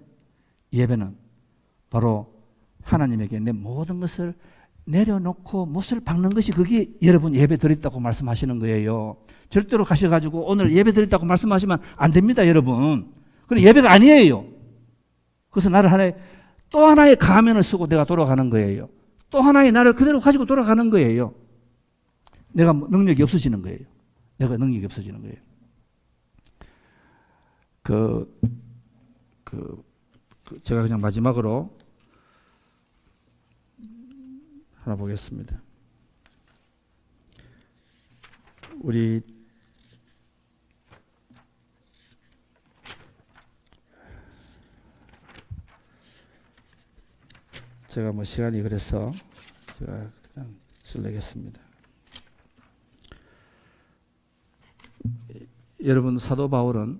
바로 하나님에게 내 모든 것을 내려놓고 못을 박는 것이 그게 여러분 예배 드렸다고 말씀하시는 거예요. 절대로 가셔가지고 오늘 예배 드렸다고 말씀하시면 안 됩니다, 여러분. 그건 예배가 아니에요. 그래서 나를 또 하나의 가면을 쓰고 내가 돌아가는 거예요. 또 하나의 나를 그대로 가지고 돌아가는 거예요. 내가 능력이 없어지는 거예요. 내가 능력이 없어지는 거예요. 제가 그냥 마지막으로 하나 보겠습니다. 우리 제가 시간이 그래서 제가 그냥 실례겠습니다. 여러분 사도 바울은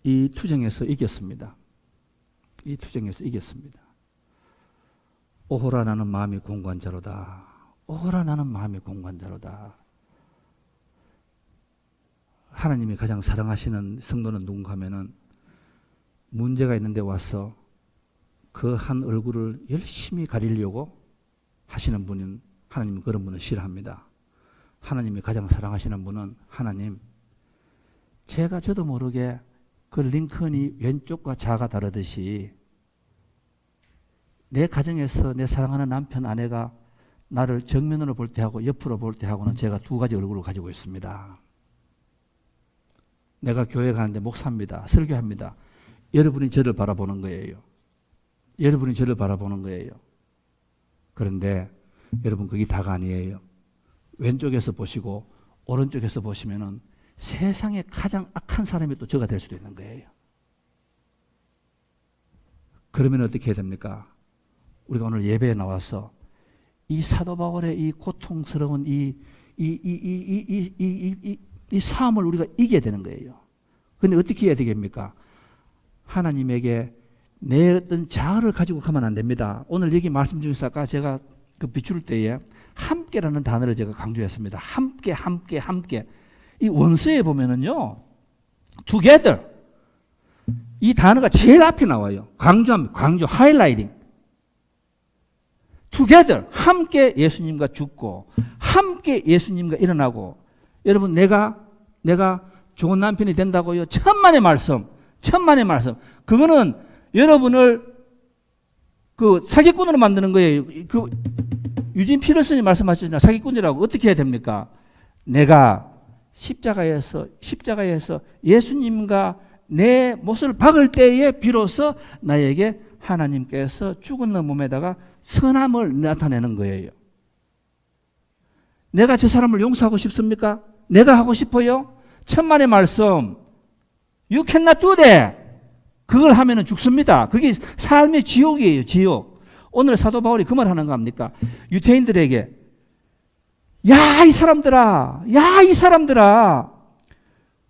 이 투쟁에서 이겼습니다. 이 투쟁에서 이겼습니다. 오호라 나는 마음이 공고한 자로다. 오호라 나는 마음이 공고한 자로다. 하나님이 가장 사랑하시는 성도는 누군가 하면은 문제가 있는데 와서 그 한 얼굴을 열심히 가리려고 하시는 분은 하나님은 그런 분을 싫어합니다. 하나님이 가장 사랑하시는 분은 하나님, 제가 저도 모르게 그 링컨이 왼쪽과 좌가 다르듯이 내 가정에서 내 사랑하는 남편, 아내가 나를 정면으로 볼 때하고 옆으로 볼 때하고는 제가 두 가지 얼굴을 가지고 있습니다. 내가 교회 가는데 목사입니다. 설교합니다. 여러분이 저를 바라보는 거예요. 여러분이 저를 바라보는 거예요. 그런데 여러분 그게 다가 아니에요. 왼쪽에서 보시고 오른쪽에서 보시면은 세상에 가장 악한 사람이 또 저가 될 수도 있는 거예요. 그러면 어떻게 해야 됩니까? 우리가 오늘 예배에 나와서 이 사도 바울의 이 고통스러운 이 삶을 우리가 이겨야 되는 거예요. 그런데 어떻게 해야 되겠습니까? 하나님에게 내 어떤 자아를 가지고 가면 안 됩니다. 오늘 여기 말씀 중에서 아까 제가 비출 때에 함께라는 단어를 제가 강조했습니다. 함께. 이 원서에 보면은요, together. 이 단어가 제일 앞에 나와요. 강조, 하이라이팅. together 함께 예수님과 죽고 함께 예수님과 일어나고 여러분 내가 좋은 남편이 된다고요. 천만의 말씀. 그거는 여러분을 그 사기꾼으로 만드는 거예요. 그 유진 피터슨이 말씀하셨잖아요. 사기꾼이라고. 어떻게 해야 됩니까? 내가 십자가에서 예수님과 내 못을 박을 때에 비로소 나에게 하나님께서 죽은 몸에다가 선함을 나타내는 거예요. 내가 저 사람을 용서하고 싶습니까? 내가 하고 싶어요? 천만의 말씀. You cannot do that. 그걸 하면은 죽습니다. 그게 삶의 지옥이에요, 지옥. 오늘 사도 바울이 그 말 하는 거 압니까? 유대인들에게 야, 이 사람들아.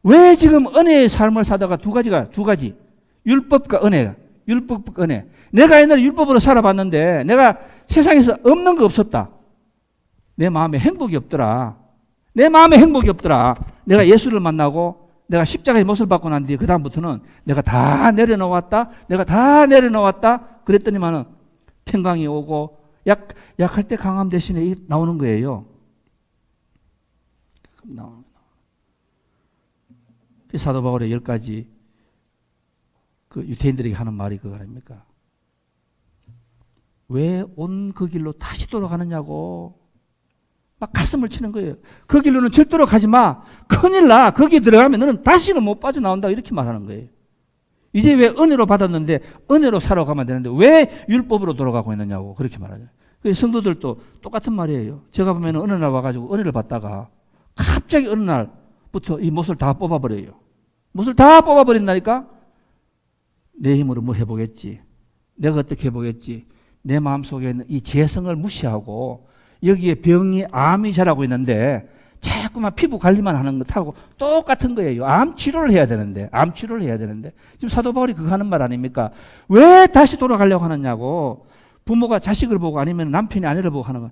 왜 지금 은혜의 삶을 사다가 두 가지. 율법과 은혜. 내가 옛날에 율법으로 살아봤는데 내가 세상에서 없는 거 없었다. 내 마음에 행복이 없더라. 내가 예수를 만나고 내가 십자가의 못을 받고 난 뒤에 그 다음부터는 내가 다 내려놓았다. 그랬더니만은 평강이 오고 약할 때 강함 대신에 나오는 거예요. 사도 바울의 10가지 그 유대인들에게 하는 말이 그거 아닙니까? 왜 온 그 길로 다시 돌아가느냐고 막 가슴을 치는 거예요. 그 길로는 절대로 가지 마. 큰일 나. 거기 들어가면 너는 다시는 못 빠져나온다. 이렇게 말하는 거예요. 이제 왜 은혜로 받았는데 은혜로 살아가면 되는데 왜 율법으로 돌아가고 있느냐고 그렇게 말하죠. 성도들도 똑같은 말이에요. 제가 보면 어느 날 와가지고 은혜를 받다가 갑자기 어느 날부터 이 못을 다 뽑아버려요. 못을 다 뽑아버린다니까? 내 힘으로 뭐 해보겠지. 내가 어떻게 해보겠지. 내 마음속에 있는 이 재성을 무시하고 여기에 병이 암이 자라고 있는데 자꾸만 피부 관리만 하는 것하고 똑같은 거예요. 암 치료를 해야 되는데. 지금 사도 바울이 그거 하는 말 아닙니까? 왜 다시 돌아가려고 하느냐고. 부모가 자식을 보고 아니면 남편이 아내를 보고 하는 거.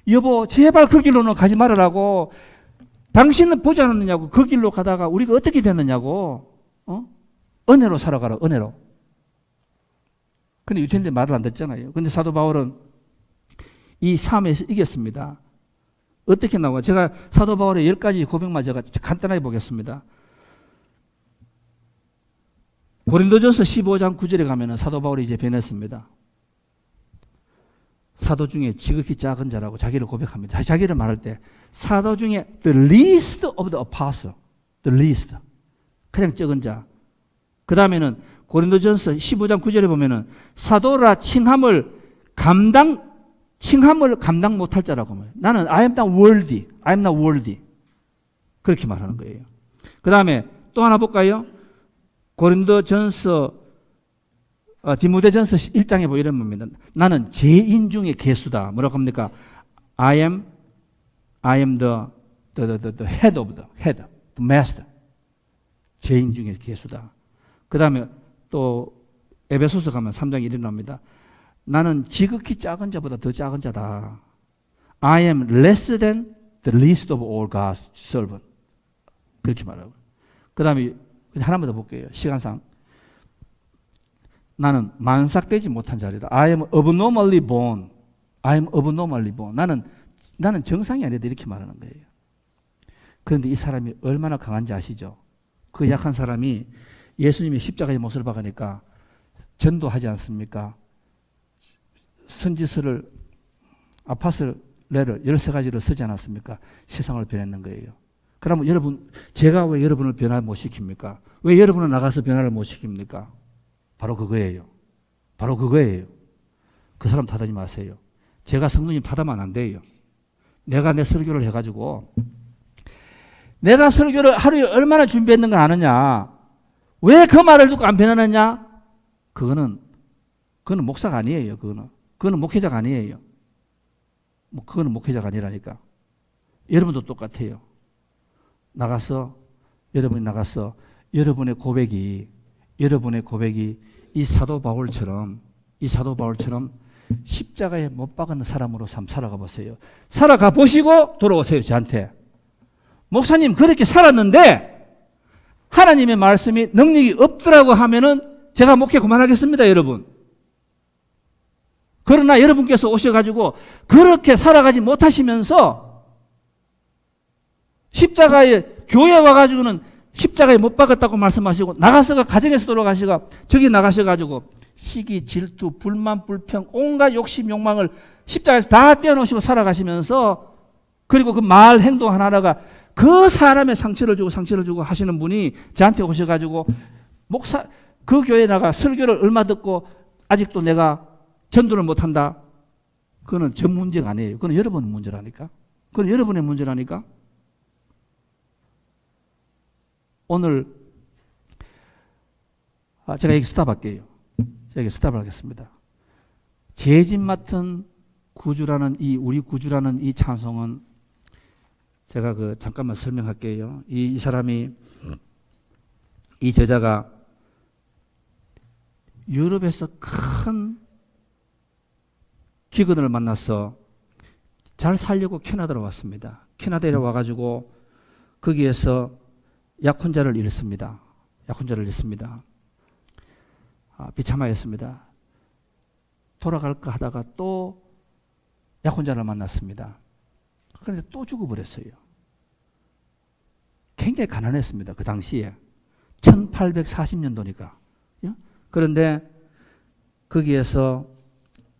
여보 제발 그 길로는 가지 말으라고. 당신은 보지 않았느냐고. 그 길로 가다가 우리가 어떻게 됐느냐고. 은혜로 살아가라. 은혜로. 근데 유대인들 말을 안 듣잖아요. 근데 사도 바울은 이 삶에서 이겼습니다. 어떻게 나와? 제가 사도 바울의 10가지 고백만 제가 간단하게 보겠습니다. 고린도전서 15장 9절에 가면은 사도 바울이 이제 변했습니다. 사도 중에 지극히 작은 자라고 자기를 고백합니다. 자기를 말할 때 사도 중에 the least of the apostle, the least, 가장 적은 자. 그 다음에는 고린도전서 15장 9절에 보면은 사도라 칭함을 감당 못할 자라고 말해요. 나는 I am not worthy. 그렇게 말하는 거예요. 그 다음에 또 하나 볼까요? 고린도전서 디모데전서 1장에 보면 이런 겁니다. 나는 죄인 중에 괴수다. 뭐라고 합니까? I am the head of the master. 죄인 중에 괴수다. 그 다음에 또 에베소서 가면 3장 1이 나옵니다. 나는 지극히 작은 자보다 더 작은 자다. I am less than the least of all God's servants. 그렇게 말하고. 그 다음에 하나만 더 볼게요. 시간상. 나는 만삭되지 못한 자리다. I am abnormally born. 나는 정상이 아니다. 이렇게 말하는 거예요. 그런데 이 사람이 얼마나 강한지 아시죠? 그 약한 사람이 예수님이 십자가의 못을 박으니까 전도하지 않습니까? 선지서를 아파스레를 13가지를 쓰지 않았습니까? 세상을 변했는 거예요. 그러면 여러분, 제가 왜 여러분을 변화 못 시킵니까? 왜 여러분은 나가서 변화를 못 시킵니까? 바로 그거예요. 그 사람 탓하지 마세요. 제가 성도님 탓하면 안 돼요. 내가 내 설교를 해가지고 내가 설교를 하루에 얼마나 준비했는가 아느냐? 왜 그 말을 듣고 안 변하느냐? 그거는 목사가 아니에요. 그거는 목회자가 아니에요. 그거는 목회자가 아니라니까. 여러분도 똑같아요. 여러분이 나가서 여러분의 고백이 이 사도 바울처럼 십자가에 못 박은 사람으로 살아가 보세요. 살아가 보시고 돌아오세요. 저한테. 목사님 그렇게 살았는데 하나님의 말씀이 능력이 없더라고 하면은 제가 목회 그만하겠습니다, 여러분. 그러나 여러분께서 오셔가지고 그렇게 살아가지 못하시면서 십자가에 교회 와가지고는 십자가에 못 박았다고 말씀하시고 나가서가 가정에서 돌아가시가 저기 나가셔가지고 시기, 질투, 불만, 불평, 온갖 욕심, 욕망을 십자가에서 다 떼어놓으시고 살아가시면서 그리고 그 말, 행동 하나하나가 그 사람의 상처를 주고 하시는 분이 저한테 오셔가지고 목사, 그 교회에 나가 설교를 얼마 듣고 아직도 내가 전도를 못한다. 그거는 저 문제가 아니에요. 그건 여러분의 문제라니까. 그건 여러분의 문제라니까. 오늘 제가 여기 스탑할게요. 제가 여기 스탑을 하겠습니다. 죄짐 맡은 구주라는 우리 구주라는 이 찬송은 제가 잠깐만 설명할게요. 이 사람이 이 저자가 유럽에서 큰 기근을 만나서 잘 살려고 캐나다로 왔습니다. 캐나다에 와가지고 거기에서 약혼자를 잃습니다. 비참하였습니다. 돌아갈까 하다가 또 약혼자를 만났습니다. 그런데 또 죽어버렸어요. 굉장히 가난했습니다. 그 당시에 1840년도니까. 그런데 거기에서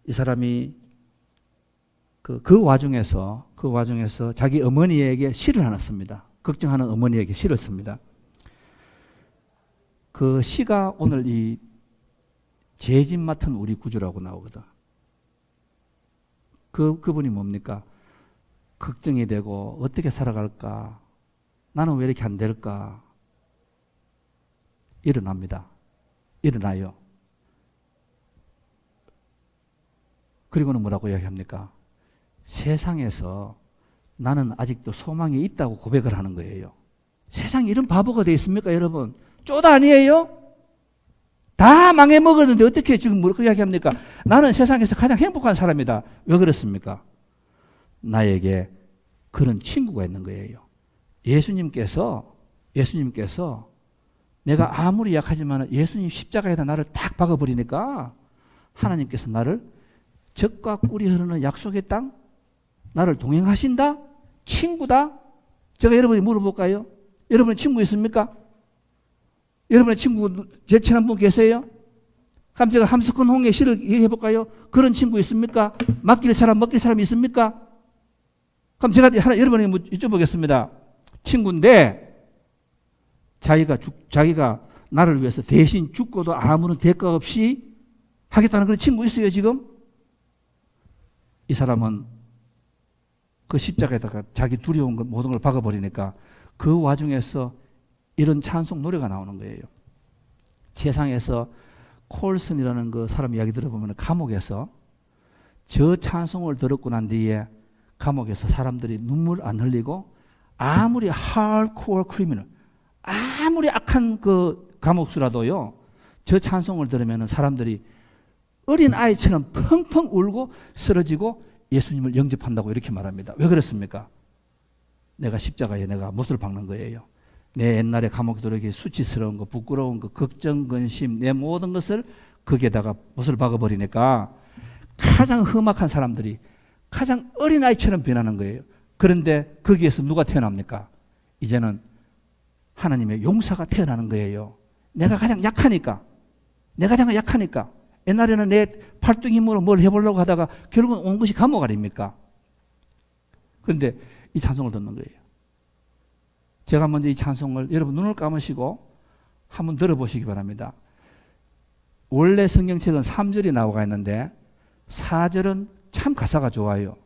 이 사람이 그 와중에서 자기 어머니에게 시를 하나 씁니다. 걱정하는 어머니에게 시를 씁니다. 그 시가 오늘 이 죄짐 맡은 우리 구주라고 나오거든. 그분이 뭡니까? 걱정이 되고 어떻게 살아갈까? 나는 왜 이렇게 안 될까? 일어나요. 그리고는 뭐라고 이야기합니까? 세상에서 나는 아직도 소망이 있다고 고백을 하는 거예요. 세상에 이런 바보가 돼 있습니까, 여러분? 쪼다 아니에요? 다 망해먹었는데 어떻게 지금 뭐라고 이야기합니까? 나는 세상에서 가장 행복한 사람이다. 왜 그렇습니까? 나에게 그런 친구가 있는 거예요. 예수님께서 내가 아무리 약하지만 예수님 십자가에다 나를 딱 박아버리니까 하나님께서 나를 젖과 꿀이 흐르는 약속의 땅, 나를 동행하신다? 친구다? 제가 여러분이 물어볼까요? 여러분의 친구 있습니까? 여러분의 친구 제일 친한 분 계세요? 그럼 제가 함석헌 홍의 시를 얘기해 볼까요? 그런 친구 있습니까? 맡길 사람, 먹길 사람 있습니까? 그럼 제가 여러분에게 여쭤보겠습니다. 친구인데 자기가 나를 위해서 대신 죽고도 아무런 대가 없이 하겠다는 그런 친구 있어요, 지금? 이 사람은 그 십자가에다가 자기 두려운 것 모든 걸 박아버리니까 그 와중에서 이런 찬송 노래가 나오는 거예요. 세상에서 콜슨이라는 그 사람 이야기 들어보면 감옥에서 저 찬송을 들었고 난 뒤에 감옥에서 사람들이 눈물 안 흘리고 아무리 하드코어 크리미널, 아무리 악한 그 감옥수라도요, 저 찬송을 들으면 사람들이 어린 아이처럼 펑펑 울고 쓰러지고 예수님을 영접한다고 이렇게 말합니다. 왜 그렇습니까? 내가 십자가에 내가 못을 박는 거예요. 내 옛날에 감옥에 들어오기 수치스러운 거, 부끄러운 거, 걱정, 근심, 내 모든 것을 거기에다가 못을 박아버리니까 가장 험악한 사람들이 가장 어린 아이처럼 변하는 거예요. 그런데 거기에서 누가 태어납니까? 이제는 하나님의 용사가 태어나는 거예요. 내가 가장 약하니까. 옛날에는 내 팔뚝 힘으로 뭘 해보려고 하다가 결국은 온 것이 감옥 아닙니까? 그런데 이 찬송을 듣는 거예요. 제가 먼저 이 찬송을 여러분 눈을 감으시고 한번 들어보시기 바랍니다. 원래 성경책은 3절이 나와 있는데 4절은 참 가사가 좋아요.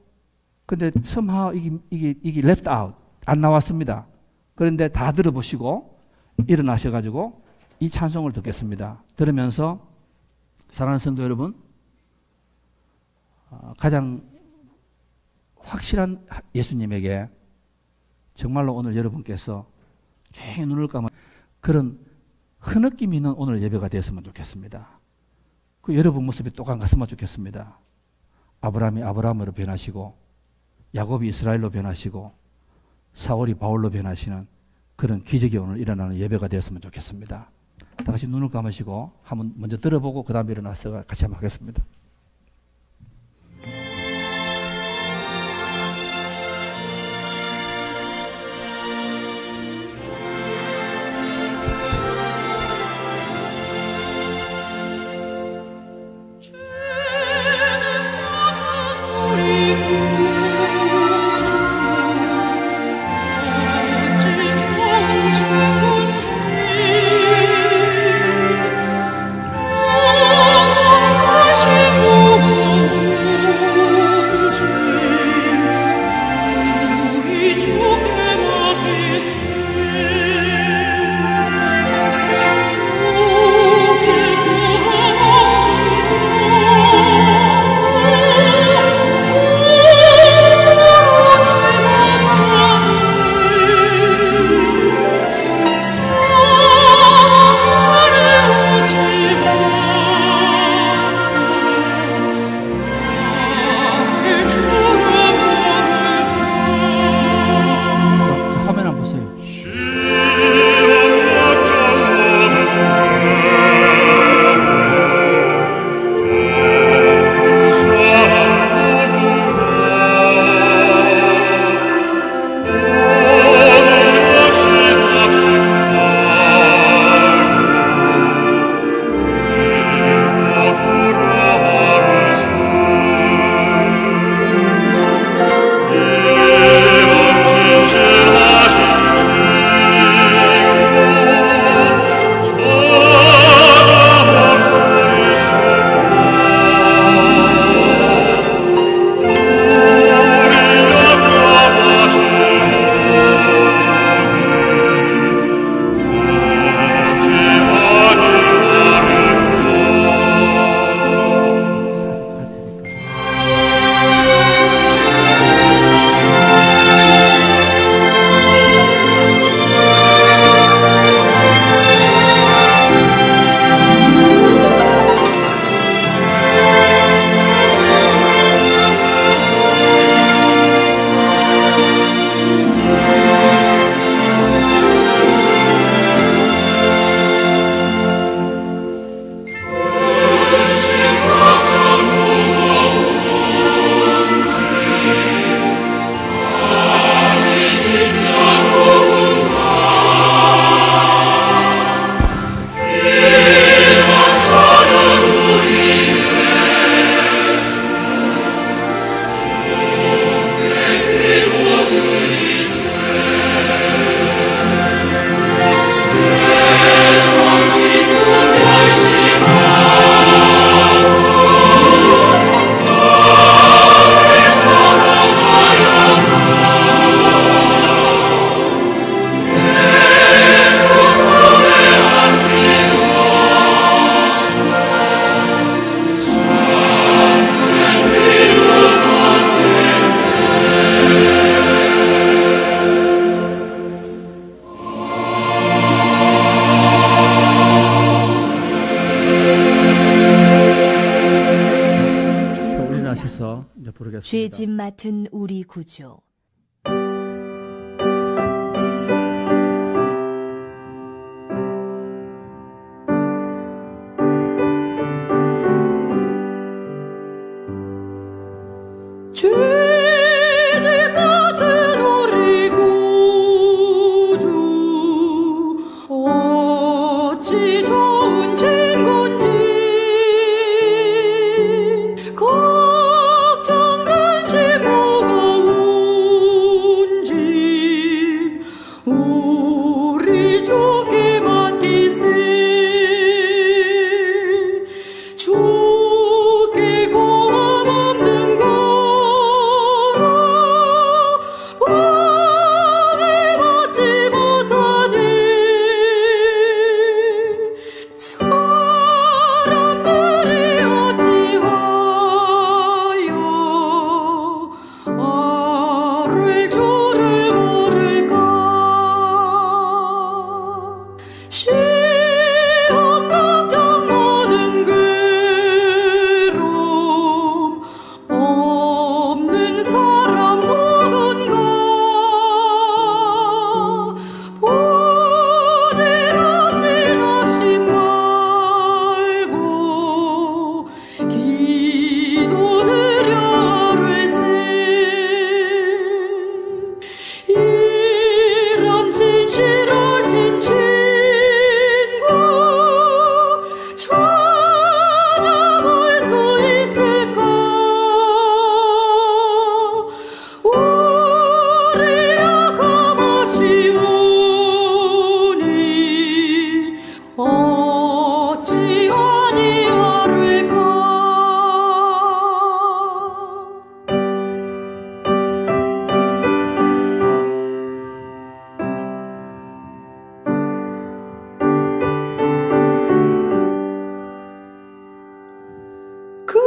근데 somehow 이게 left out, 안 나왔습니다. 그런데 다 들어보시고 일어나셔가지고 이 찬송을 듣겠습니다. 들으면서 사랑하는 성도 여러분, 가장 확실한 예수님에게 정말로 오늘 여러분께서 조용히 눈을 감아 그런 흐느낌 있는 오늘 예배가 되었으면 좋겠습니다. 그 여러분 모습이 똑같 갔으면 좋겠습니다. 아브라함이 아브라함으로 변하시고 야곱이 이스라엘로 변하시고 사울이 바울로 변하시는 그런 기적이 오늘 일어나는 예배가 되었으면 좋겠습니다. 다 같이 눈을 감으시고 한번 먼저 들어보고 그 다음에 일어나서 같이 한번 하겠습니다. 부르겠습니다. 죄짐 맡은 우리 구주. 죄짐 맡은 우리 구주 어찌 좋은 친구인지 걱정 근심 무거운지 우리 주께 맡기세. 주께 고함 없는 받지 못하니 사람들이 어찌하여 아를 주를 모를까. 시험 걱정 모든 괴로움 없는 사람 누군가 부질없이 낙심 말고 기도드려 아뢰세. 이런 진실하신 친구 찾아볼 수 있을까. 우리 약함하시오니 어찌 아니하리까. 그